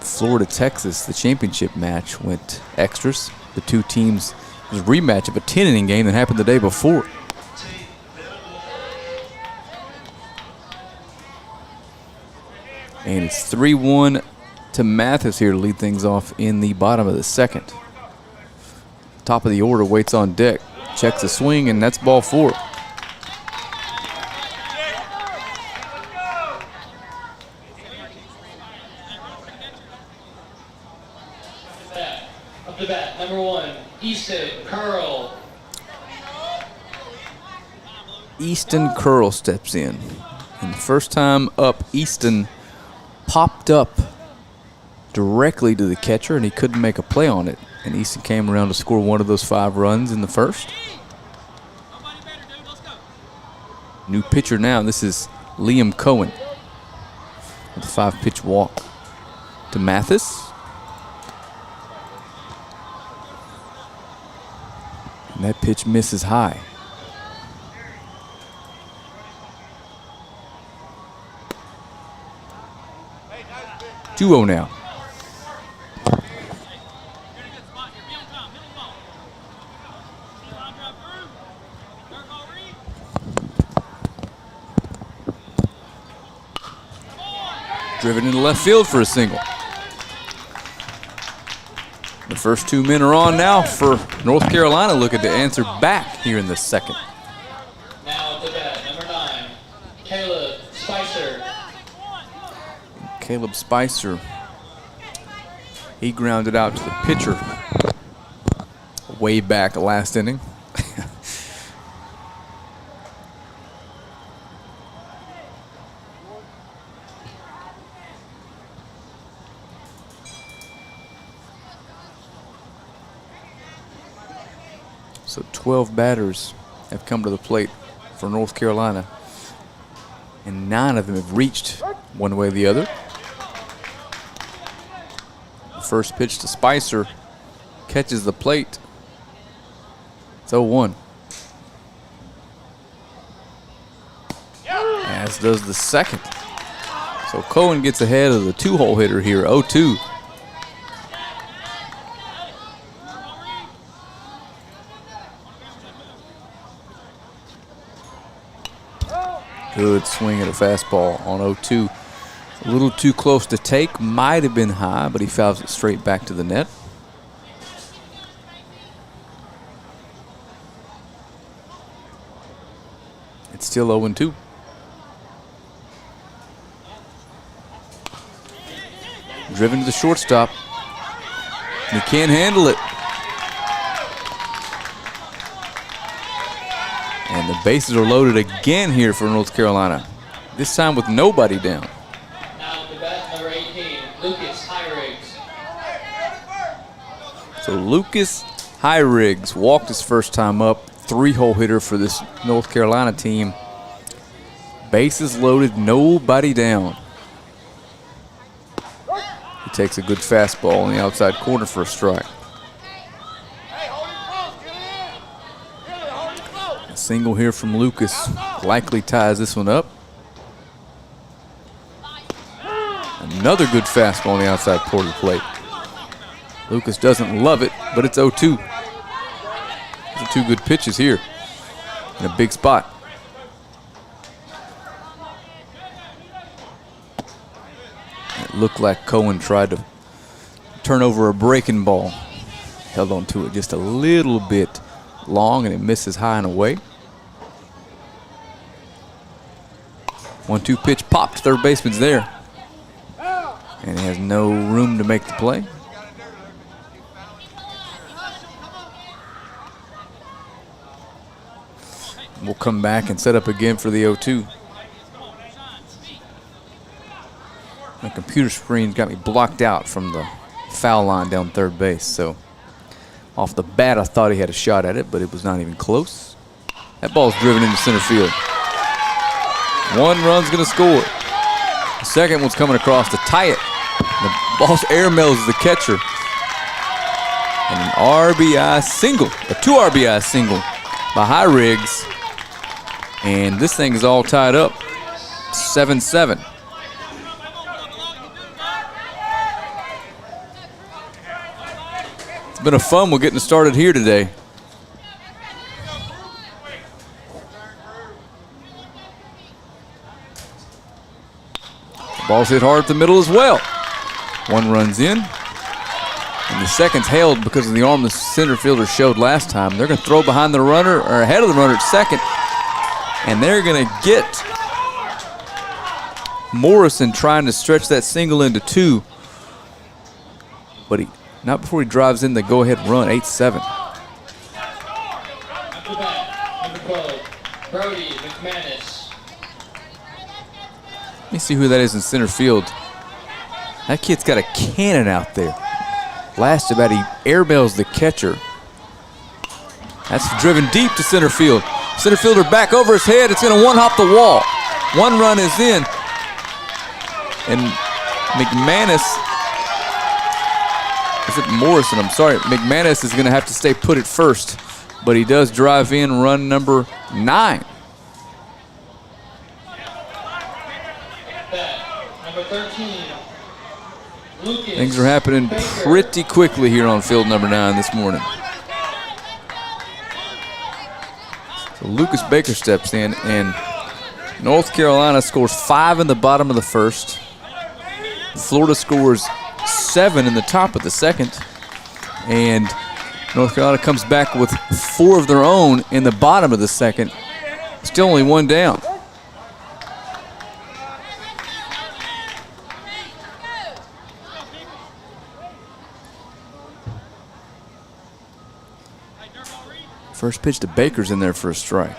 Florida, Texas, the championship match went extras. The two teams, it was a rematch of a 10-inning game that happened the day before. And it's 3-1 to Mathis here to lead things off in the bottom of the second. Top of the order waits on deck. Checks the swing, and that's ball 4. Up the bat, number 1, Easton Curl. Easton Curl steps in. And the first time up, Easton popped up directly to the catcher, and he couldn't make a play on it. And Easton came around to score one of those 5 runs in the first. New pitcher now, this is Liam Cohen with a 5-pitch walk to Mathis. And that pitch misses high. Two 2-0 now. Driven into left field for a single. The first 2 men are on now for North Carolina, looking to answer back here in the second. Now to bat, number 9, Caleb Spicer. Caleb Spicer, he grounded out to the pitcher way back last inning. So 12 batters have come to the plate for North Carolina, and 9 of them have reached one way or the other. The first pitch to Spicer catches the plate It's 0-1. As does the second. So Cohen gets ahead of the 2-hole hitter here, 0-2. Good swing at a fastball on 0-2. A little too close to take, might have been high, but he fouls it straight back to the net. It's still 0-2. Driven to the shortstop. He can't handle it. And the bases are loaded again here for North Carolina. This time with nobody down. Now to bat number 18, Lucas Hyriggs. So Lucas Hyriggs walked his first time up. 3-hole hitter for this North Carolina team. Bases loaded, nobody down. He takes a good fastball on the outside corner for a strike. A single here from Lucas likely ties this one up. Another good fastball on the outside corner plate. Lucas doesn't love it, but it's 0-2. Those are 2 good pitches here in a big spot. It looked like Cohen tried to turn over a breaking ball. Held on to it just a little bit long, and it misses high and away. 1-2 pitch popped. Third baseman's there. And he has no room to make the play. We'll come back and set up again for the 0-2. My computer screen got me blocked out from the foul line down third base. So off the bat, I thought he had a shot at it, but it was not even close. That ball's driven into center field. 1 run's gonna score. The second one's coming across to tie it. The ball's airmails the catcher. And an RBI single, a 2 RBI single by Hyriggs. And this thing is all tied up, 7-7. It's been a fun one getting started here today. The ball's hit hard at the middle as well. 1 run's in. And the second's held because of the arm the center fielder showed last time. They're going to throw behind the runner, or ahead of the runner at second. And they're going to get Morrison trying to stretch that single into 2. But not before he drives in the go-ahead run, 8-7. After that, number 12, Brody McManus. Let me see who that is in center field. That kid's got a cannon out there. Last about he airmails the catcher. That's driven deep to center field. Center fielder back over his head. It's going to one-hop the wall. 1 run is in. And McManus, is it Morrison? I'm sorry. McManus is going to have to stay put at first. But he does drive in run number 9. Number 13, Lucas. Things are happening pretty quickly here on field number 9 this morning. So Lucas Baker steps in, and North Carolina scores 5 in the bottom of the first. Florida scores 7 in the top of the second. And North Carolina comes back with 4 of their own in the bottom of the second. Still only 1 down. First pitch to Baker's in there for a strike.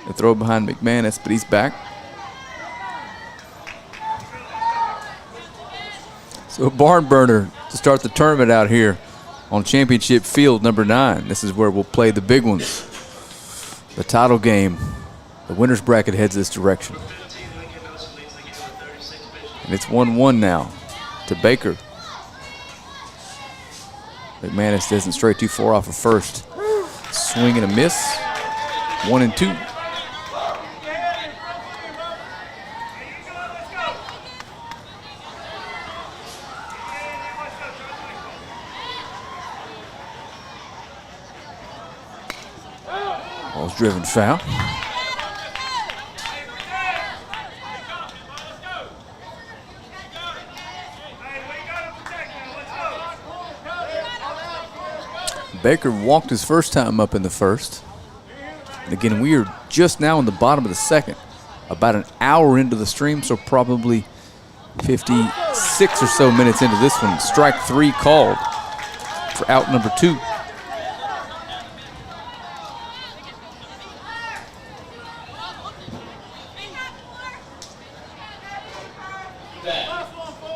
They throw behind McManus, but he's back. So a barn burner to start the tournament out here on Championship Field number 9. This is where we'll play the big ones. The title game. The winner's bracket heads this direction. And it's 1-1 now to Baker. McManus isn't straight too far off of first. Swing and a miss. 1-2. Ball's driven foul. Baker walked his first time up in the first. And again, we are just now in the bottom of the second. About an hour into the stream, so probably 56 or so minutes into this one. Strike 3 called for out number 2.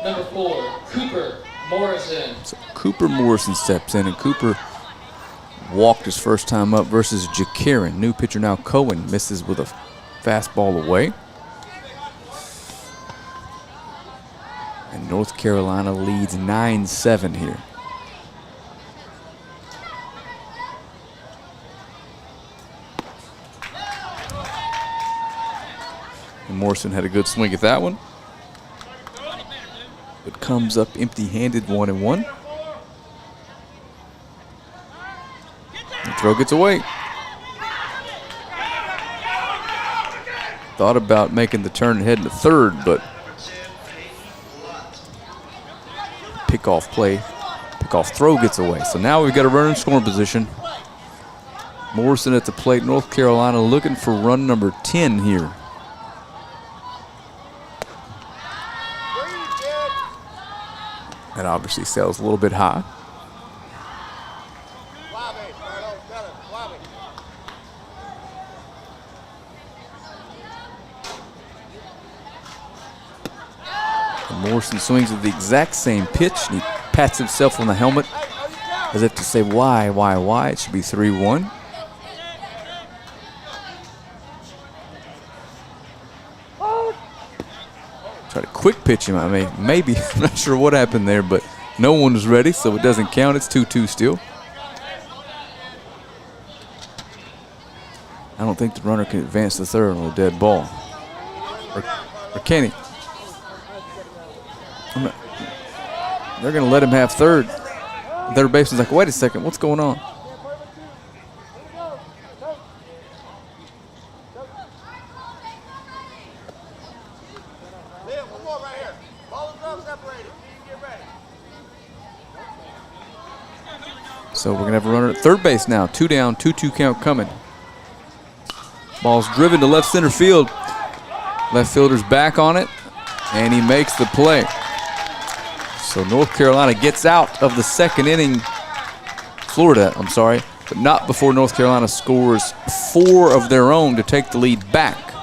Number 4, Cooper Morrison. So Cooper Morrison steps in, and Cooper walked his first time up versus Jacarin. New pitcher now, Cohen, misses with a fastball away. And North Carolina leads 9-7 here. And Morrison had a good swing at that one. But comes up empty-handed, 1-1. The throw gets away. Thought about making the turn and heading to third, but pickoff throw gets away. So now we've got a runner in scoring position. Morrison at the plate. North Carolina looking for run number 10 here. That obviously sails a little bit high. And Morrison swings at the exact same pitch, and he pats himself on the helmet as if to say, why? It should be 3-1. Try to quick pitch him. I mean, maybe. I'm not sure what happened there, but no one was ready, so it doesn't count. It's 2-2 still. I don't think the runner can advance to third on a dead ball. Or can he? They're going to let him have third. Third baseman's like, wait a second, what's going on? So we're going to have a runner at third base now. 2 down, 2-2 count coming. Ball's driven to left center field. Left fielder's back on it, and he makes the play. So North Carolina gets out of the second inning. Florida, I'm sorry, but not before North Carolina scores 4 of their own to take the lead back.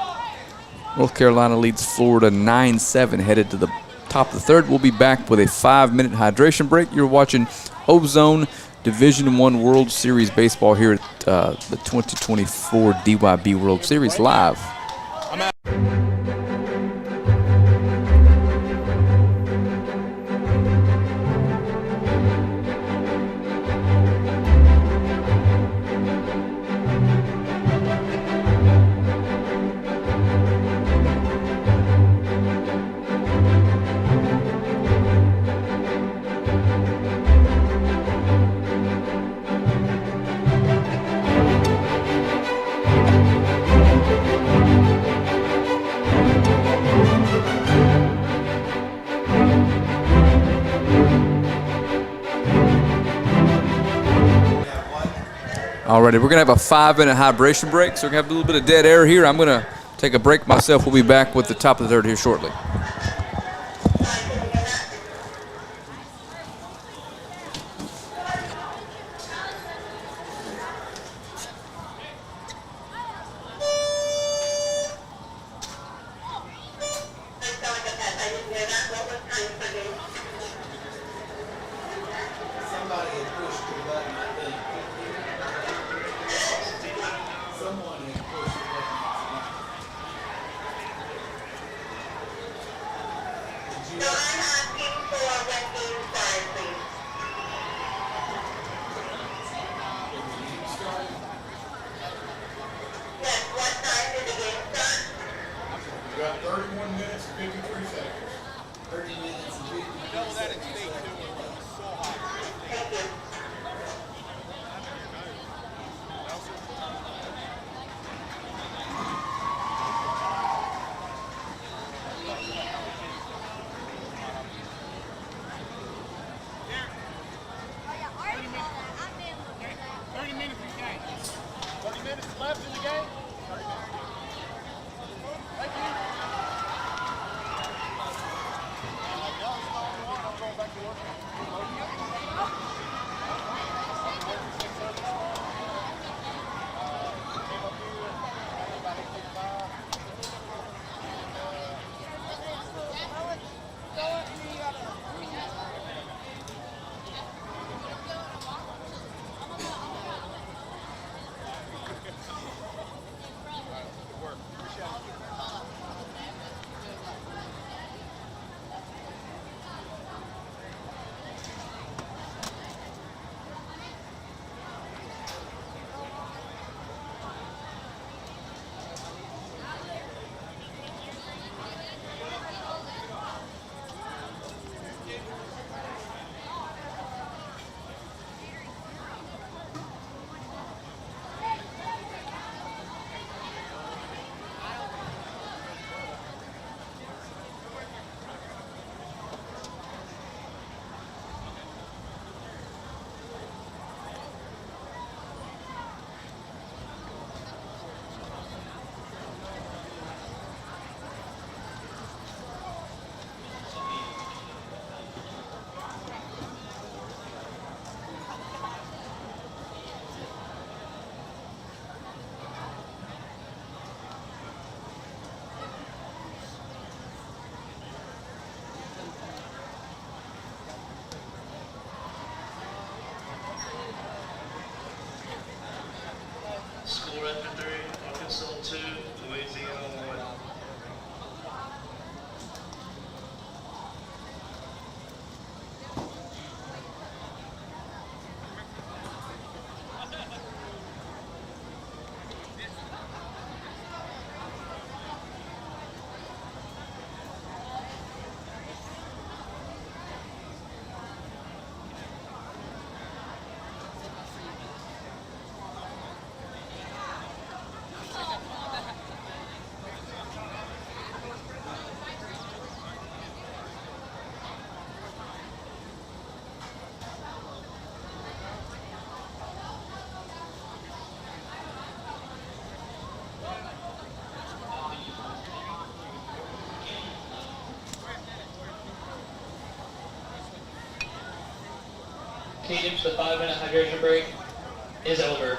North Carolina leads Florida 9-7, headed to the top of the third. We'll be back with a 5-minute hydration break. You're watching Ozone Division I World Series baseball here at the 2024 DYB World Series live. Alrighty, we're going to have a 5-minute hydration break, so we're going to have a little bit of dead air here. I'm going to take a break myself. We'll be back with the top of the third here shortly. School Rapid 3, Arkansas 2, Louisiana 1. Teams, the 5-minute hydration break is over.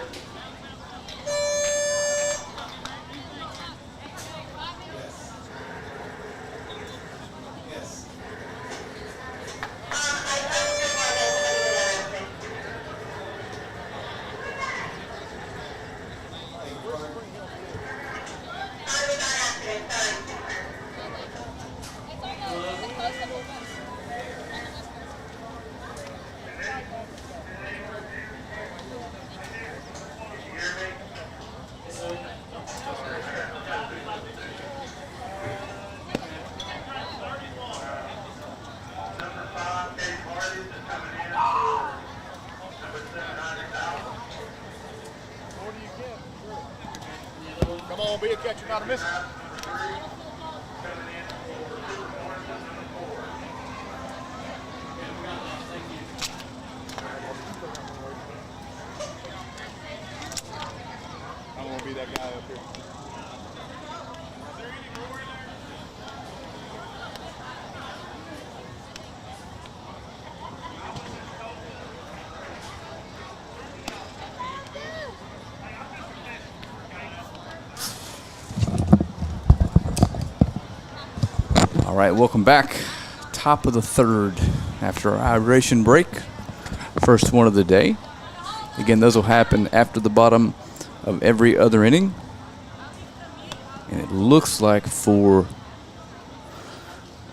Come on, be a catcher, not a misser. I don't want to be that guy up here. All right, welcome back. Top of the third after our hydration break. First one of the day. Again, those will happen after the bottom of every other inning. And it looks like for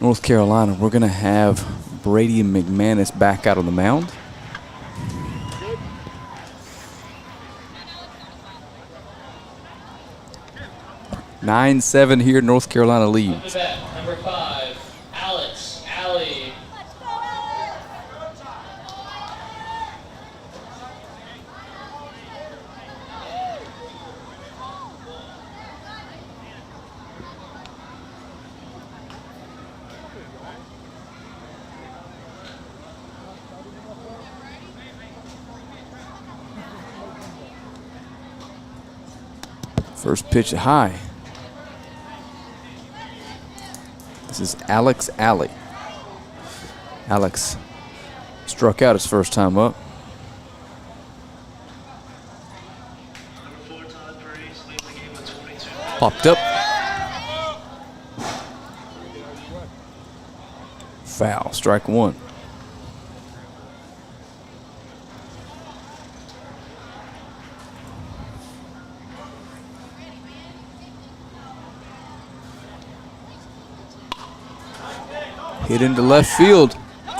North Carolina, we're going to have Brady McManus back out on the mound. 9-7 here, North Carolina leads. Number 5, Alex Alley. First pitch high. This is Alex Alley. Alex struck out his first time up. Number 4, Todd Breeze, leads the game with 22. Popped up. Foul, strike one. Hit into left field.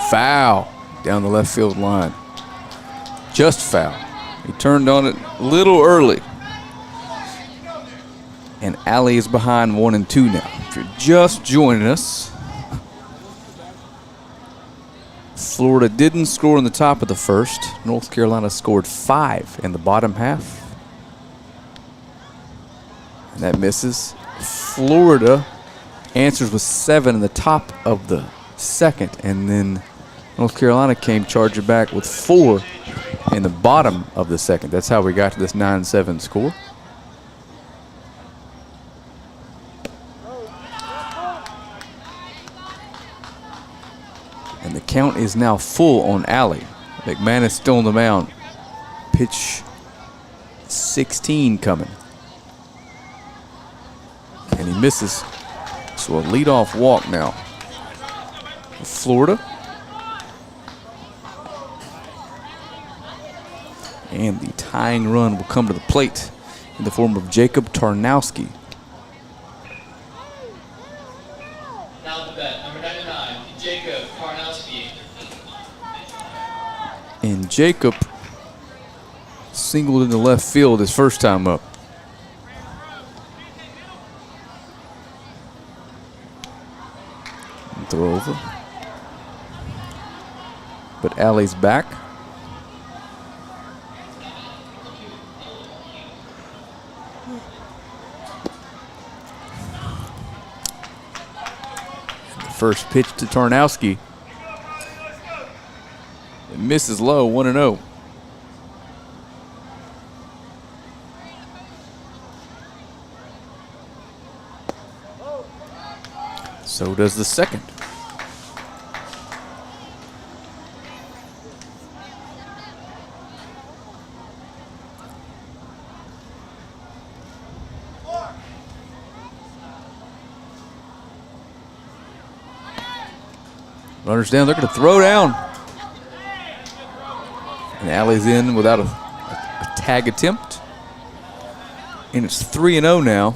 Foul down the left field line. Just foul. He turned on it a little early. And Alley is behind 1-2 now. If you're just joining us, Florida didn't score in the top of the first. North Carolina scored 5 in the bottom half. And that misses. Florida answers with 7 in the top of the second, and then North Carolina came charging back with 4 in the bottom of the second. That's how we got to this 9-7 score. And the count is now full on Alley. McManus still on the mound. Pitch 16 coming. And he misses. So a leadoff walk now. Florida. And the tying run will come to the plate in the form of Jacob Tarnowski. Now the bat, number 99, Jacob Tarnowski. And Jacob singled into left field his first time up. And throw over. But Alley's back. And the first pitch to Tarnowski. It misses low, 1-0. So does the second. Runners down, they're going to throw down. And Alley's in without a tag attempt. And it's 3-0 now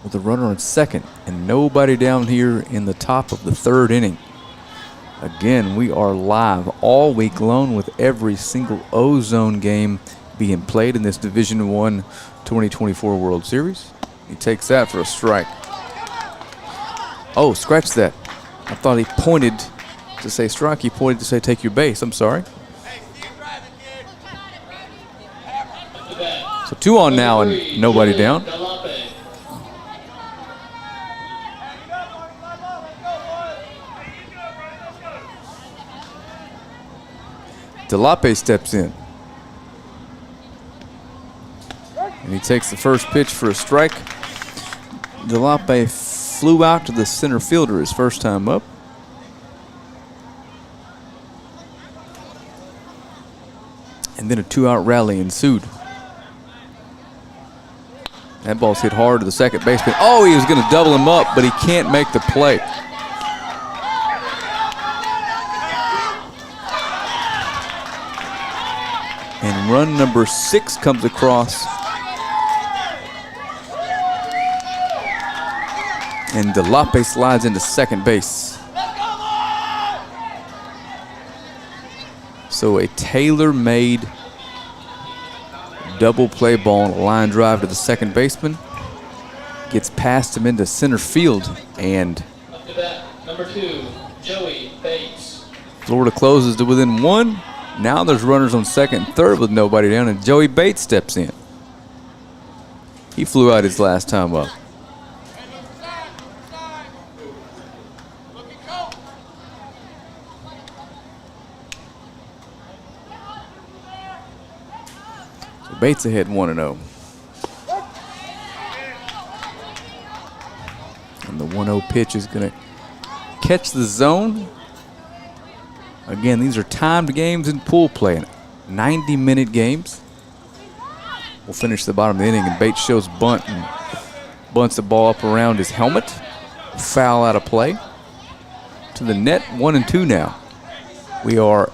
with a runner on second and nobody down here in the top of the third inning. Again, we are live all week long with every single O-Zone game being played in this Division I 2024 World Series. He takes that for a strike. Oh, scratch that. I thought he pointed to say strike. He pointed to say take your base. I'm sorry. So 2 on now and nobody down. DeLape steps in. And he takes the first pitch for a strike. DeLape flew out to the center fielder his first time up. And then a 2-out rally ensued. That ball's hit hard to the second baseman. Oh, he was going to double him up, but he can't make the play. And run number 6 comes across. And DeLape slides into second base. So a tailor-made double play ball and a line drive to the second baseman. Gets past him into center field. And Up to bat, number 2, Joey Bates. Florida closes to within 1. Now there's runners on second and third with nobody down, and Joey Bates steps in. He flew out his last time up. So Bates ahead 1-0. the 1-0 pitch is going to catch the zone. Again, these are timed games in pool play, 90-minute games. We'll finish the bottom of the inning, and Bates shows bunt and bunts the ball up around his helmet. Foul out of play. To the net, 1-2 now. We are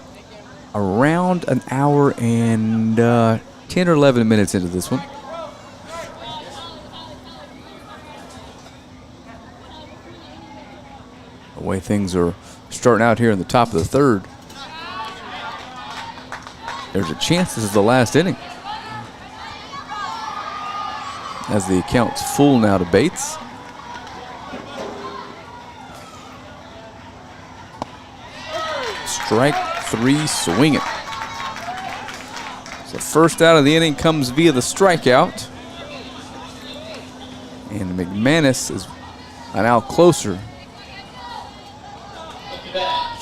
around an hour and 10 or 11 minutes into this one. The way things are starting out here in the top of the third, there's a chance this is the last inning. As the account's full now to Bates. Strike 3 swinging. So first out of the inning comes via the strikeout. And McManus is an out closer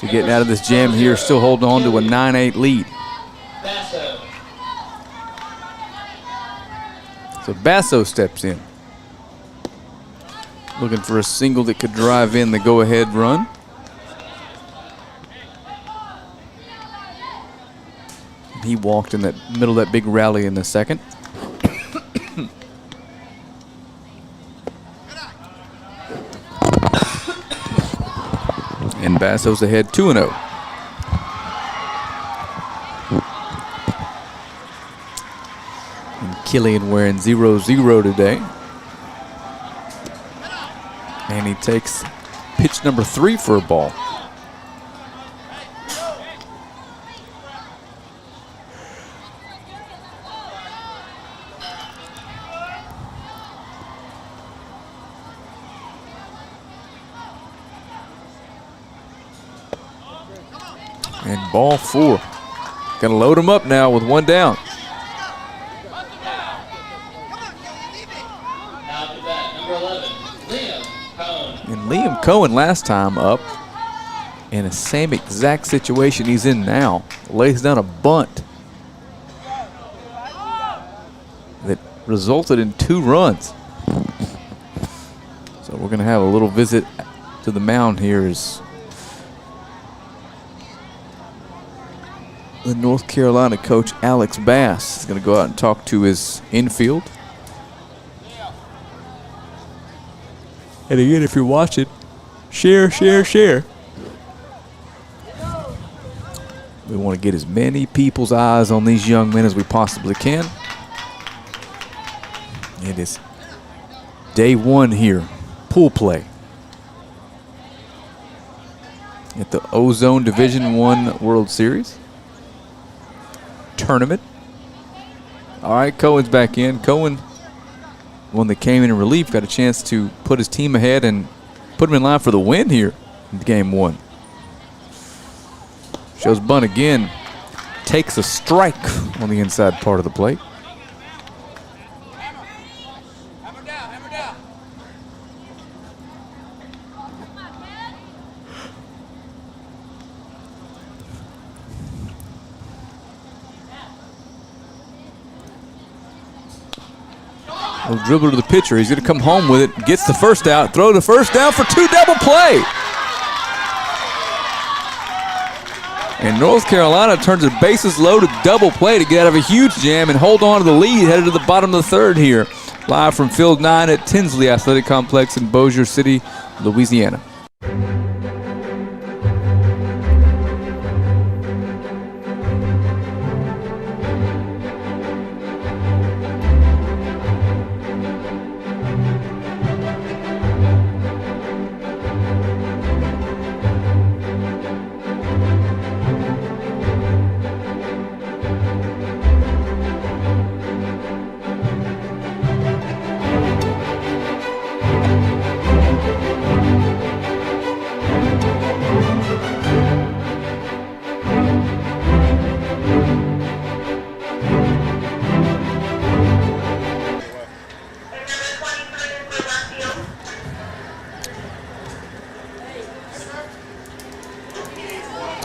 to getting out of this jam here, still holding on to a 9-8 lead. So Basso steps in, looking for a single that could drive in the go-ahead run. He walked in that middle of that big rally in the second. And Basso's ahead 2-0. And Killian wearing 0-0 today. And he takes pitch number 3 for a ball. And ball 4. Gonna load him up now with 1 down. Now to bat, number 11, Liam Cohen. And Liam Cohen last time up in the same exact situation he's in now. Lays down a bunt that resulted in 2 runs. So we're gonna have a little visit to the mound here as the North Carolina coach Alex Bass is going to go out and talk to his infield. And again, if you're watching, share, share, share. We want to get as many people's eyes on these young men as we possibly can. It is day 1 here, pool play at the Ozone Division I World Series tournament. All right, Cohen's back in. Cohen, one that came in relief, got a chance to put his team ahead and put him in line for the win here in game 1. Shows bunt again. Takes a strike on the inside part of the plate. He'll dribble to the pitcher. He's going to come home with it. Gets the first out. Throw the first down for 2 double play. And North Carolina turns a bases loaded double play to get out of a huge jam and hold on to the lead headed to the bottom of the third here. Live from Field 9 at Tinsley Athletic Complex in Bossier City, Louisiana.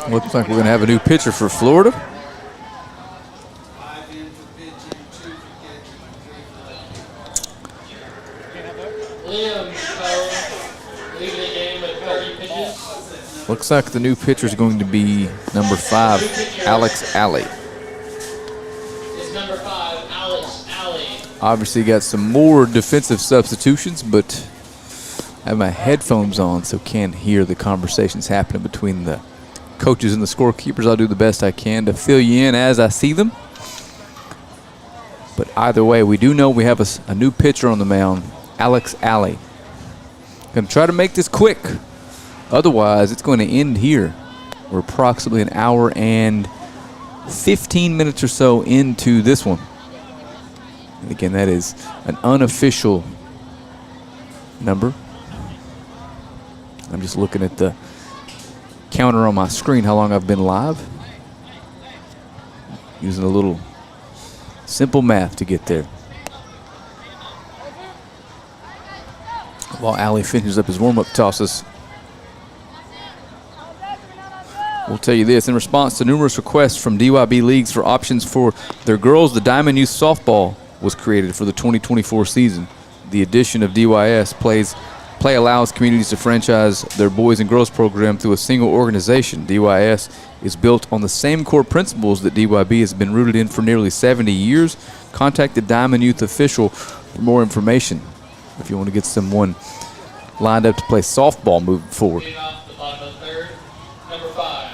Looks like we're going to have a new pitcher for Florida. Liam Cohen. Leading the game with 30 pitches. Looks like the new pitcher is going to be number 5, Alex Alley. Is number 5, Alex Alley. Obviously got some more defensive substitutions, but I have my headphones on so can't hear the conversations happening between the coaches and the scorekeepers. I'll do the best I can to fill you in as I see them. But either way, we do know we have a new pitcher on the mound, Alex Alley. Going to try to make this quick. Otherwise, it's going to end here. We're approximately an hour and 15 minutes or so into this one. And again, that is an unofficial number. I'm just looking at the counter on my screen, how long I've been live. Using a little simple math to get there. While Alley finishes up his warm-up tosses, we'll tell you this. In response to numerous requests from DYB leagues for options for their girls, the Diamond Youth Softball was created for the 2024 season. The addition of DYS Play allows communities to franchise their boys and girls program through a single organization. DYS is built on the same core principles that DYB has been rooted in for nearly 70 years. Contact the Diamond Youth official for more information if you want to get someone lined up to play softball moving forward. Leading off the bottom of the third, number 5,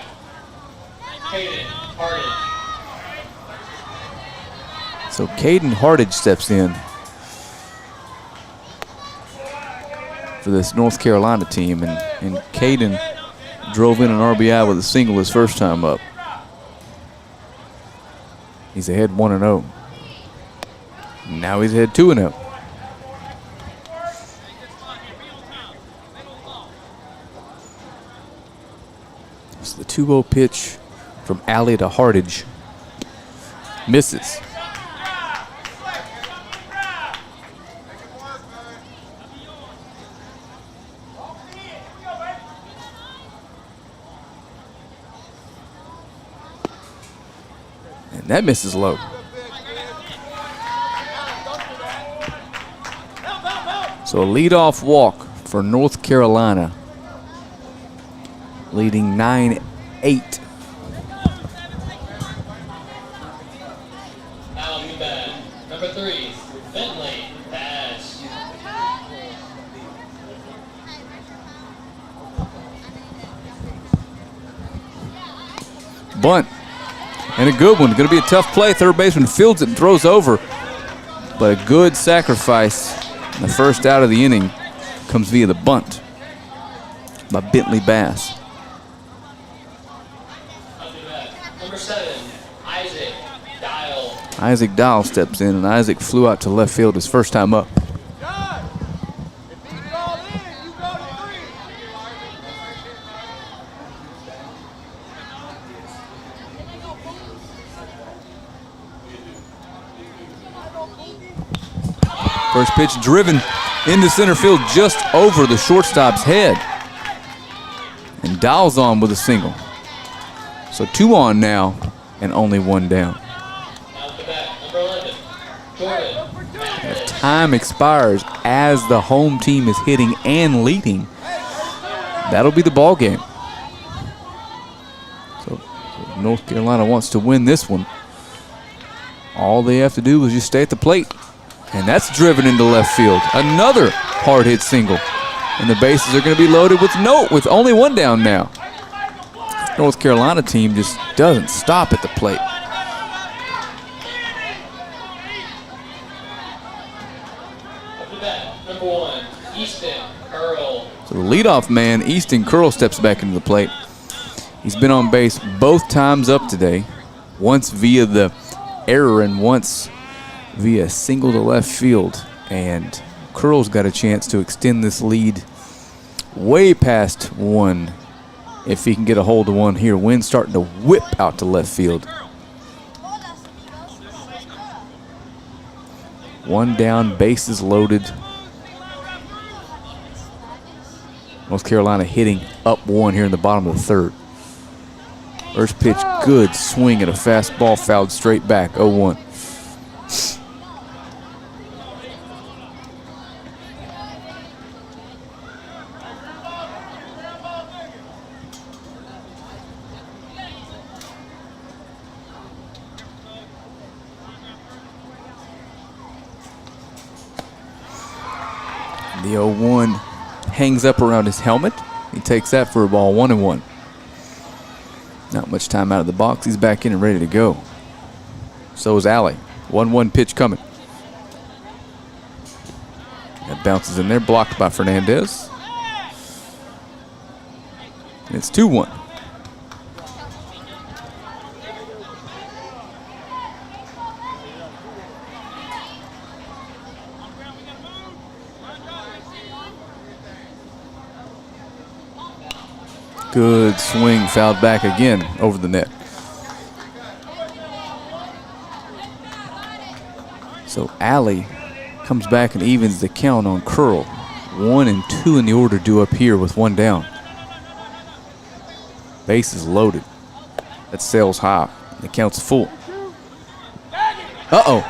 Caden Hardage. So Caden Hardage steps in for this North Carolina team, and Caden drove in an RBI with a single his first time up. He's ahead 1-0. Now he's ahead 2-0. It's the 2-0 pitch from Alley to Hardage. Misses. That misses low. So a leadoff walk for North Carolina, leading 9-8. Now you bat. Number 3, Bentley Bass. Bunt. And a good one. Going to be a tough play. Third baseman fields it and throws over. But a good sacrifice. The first out of the inning comes via the bunt by Bentley Bass. Number 7, Isaac Dial. Isaac Dial steps in, and Isaac flew out to left field his first time up. First pitch driven into center field just over the shortstop's head. And Dial's on with a single. So 2 on now and only 1 down. Now the bat, number 11, Jordan. If time expires as the home team is hitting and leading, that'll be the ball game. So North Carolina wants to win this one. All they have to do is just stay at the plate. And that's driven into left field. Another hard hit single. And the bases are going to be loaded with only 1 down now. North Carolina team just doesn't stop at the plate. The bat, number 1, Easton Earl. So the leadoff man, Easton Curl, steps back into the plate. He's been on base both times up today. Once via the error and once via single to left field, and Curl's got a chance to extend this lead way past 1 if he can get a hold of 1 here. Wind starting to whip out to left field. 1 down, bases loaded. North Carolina hitting up 1 here in the bottom of the third. First pitch, good swing at a fastball, fouled straight back, 0-1. The 0-1 hangs up around his helmet. He takes that for a ball, 1-1. Not much time out of the box. He's back in and ready to go. So is Alley. 1-1 pitch coming. That bounces in there, blocked by Fernandez. And it's 2-1. Good swing, fouled back again over the net. So Alley comes back and evens the count on Curl. 1 and 2 in the order due up here with 1 down. Base is loaded. That sails high. The count's full. Uh-oh.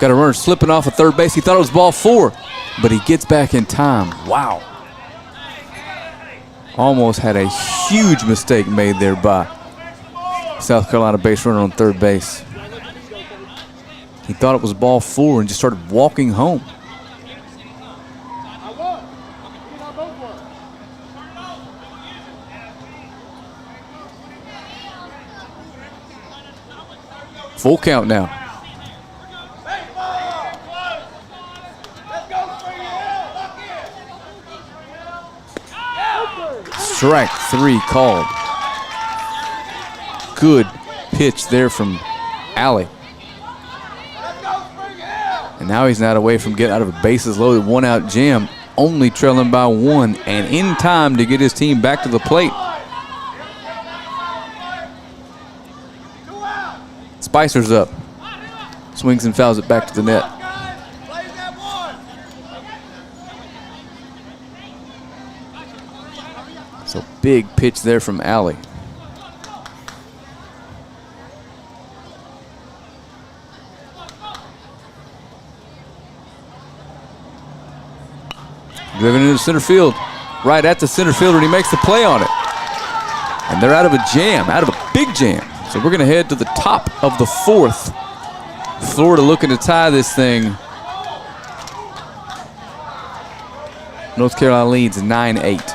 Got a runner slipping off of third base. He thought it was ball 4, but he gets back in time. Wow. Almost had a huge mistake made there by South Carolina base runner on third base. He thought it was ball 4 and just started walking home. Full count now. Strike 3 called. Good pitch there from Alley. And now he's not away from getting out of a bases loaded 1-out jam, only trailing by 1 and in time to get his team back to the plate. Spicer's up. Swings and fouls it back to the net. So big pitch there from Alley. Driven into center field. Right at the center fielder, and he makes the play on it. And they're out of a jam, out of a big jam. So we're going to head to the top of the 4th. Florida looking to tie this thing. North Carolina leads 9-8.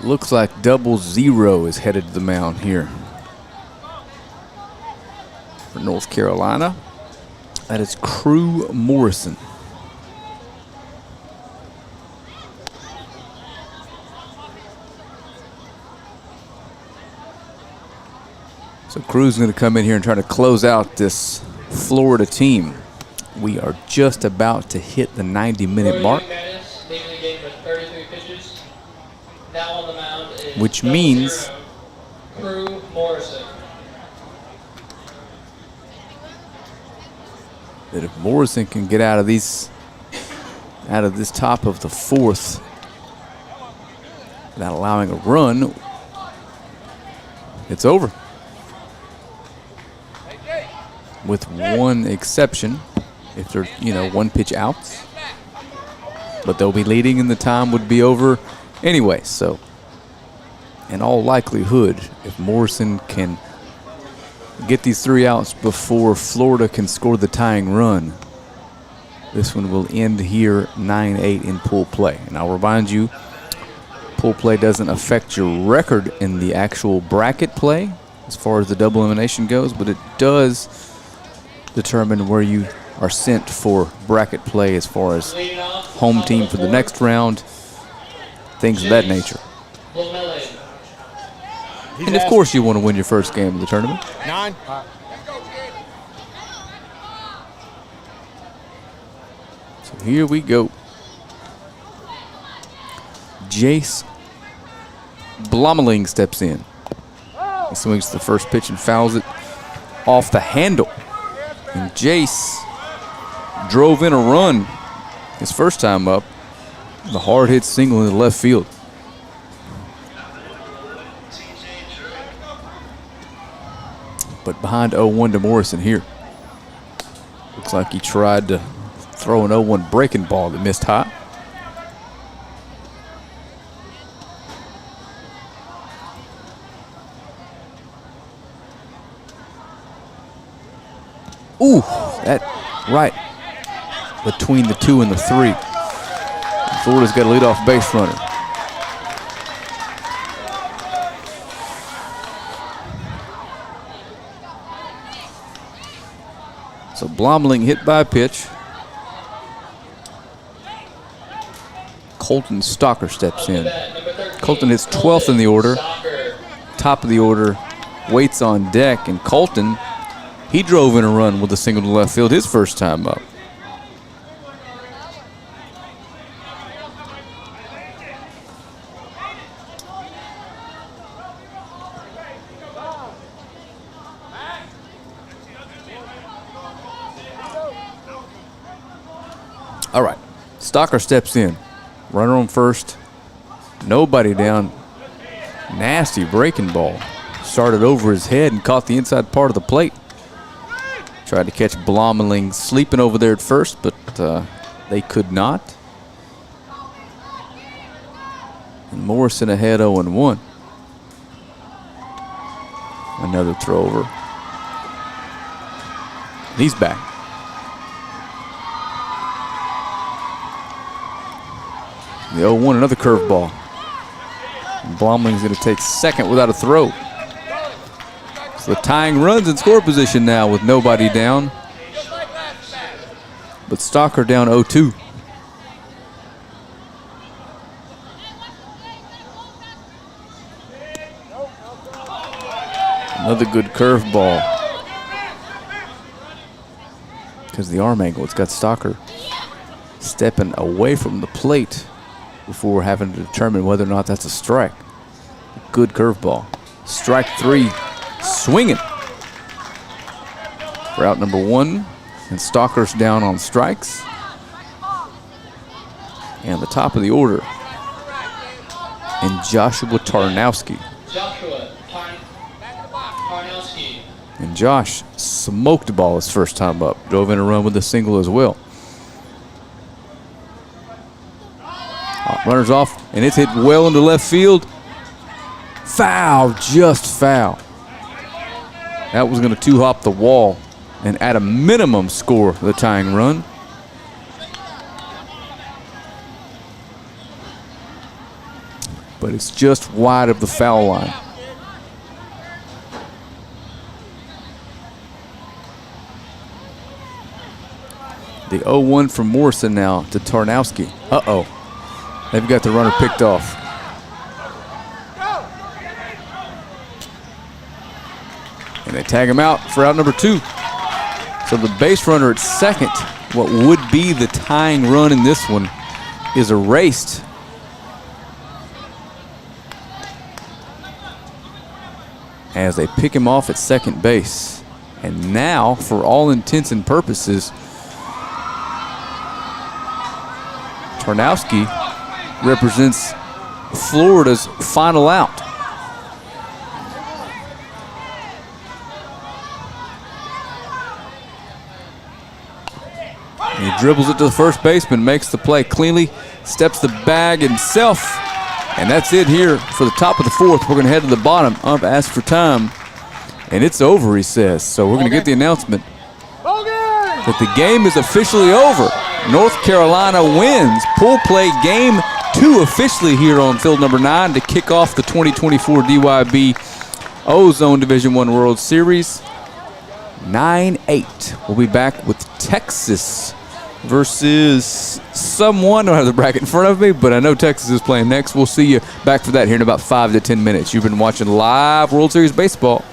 Looks like 00 is headed to the mound here for North Carolina. That is Crew Morrison. So Crew's going to come in here and try to close out this Florida team. We are just about to hit the 90-minute mark, which means Crew Morrison. that if Morrison can get out of this top of the 4th without allowing a run, it's over. With one exception, if they're, 1 pitch outs. But they'll be leading and the time would be over anyway. So in all likelihood, if Morrison can get these 3 outs before Florida can score the tying run, this one will end here 9-8 in pool play. And I'll remind you, pool play doesn't affect your record in the actual bracket play as far as the double elimination goes, but it does determine where you are sent for bracket play as far as Leading off, home team for the next round, things of that nature. Blomele. And of course you want to win your first game of the tournament. 9. So here we go. Jace Blomeling steps in. He swings the first pitch and fouls it off the handle. And Jace drove in a run his first time up. The hard hit single in the left field. But behind 0-1 to Morrison here. Looks like he tried to throw an 0-1 breaking ball that missed high. Ooh, that right between the 2 and the 3. Florida's got a leadoff base runner. So Blomling hit by a pitch. Colton Stalker steps in. Colton hits 12th in the order. Top of the order waits on deck, and Colton, he drove in a run with a single to left field his first time up. All right, Stalker steps in. Runner on first. Nobody down. Nasty breaking ball. Started over his head and caught the inside part of the plate. Tried to catch Blomeling sleeping over there at first, but they could not. And Morrison ahead 0-1. Another throw over. He's back. The 0-1, another curveball. Blomeling's going to take second without a throw. So the tying runs in score position now with nobody down. But Stalker down 0-2. Another good curveball. Because the arm angle, it's got Stalker stepping away from the plate before having to determine whether or not that's a strike. Good curveball. Strike 3, swinging. For out number 1, and Stalker's down on strikes. And the top of the order, and Joshua Tarnowski. And Josh smoked the ball his first time up. Drove in a run with a single as well. Runners off, and it's hit well into left field. Foul, just foul. That was going to two-hop the wall and at a minimum score the tying run. But it's just wide of the foul line. The 0-1 from Morrison now to Tarnowski. Uh-oh. They've got the runner picked off. And they tag him out for out number 2. So the base runner at second, what would be the tying run in this one, is erased. As they pick him off at second base. And now, for all intents and purposes, Tarnowski represents Florida's final out. He dribbles it to the first baseman, makes the play cleanly, steps the bag himself, and that's it here for the top of the 4th. We're going to head to the bottom. Ump asked for time, and it's over, he says. So we're going to get the announcement that the game is officially over. North Carolina wins. Pool play game 2 officially here on field number 9 to kick off the 2024 DYB Ozone Division I World Series. 9-8. We'll be back with Texas versus someone. I don't have the bracket in front of me, but I know Texas is playing next. We'll see you back for that here in about 5 to 10 minutes. You've been watching live World Series baseball.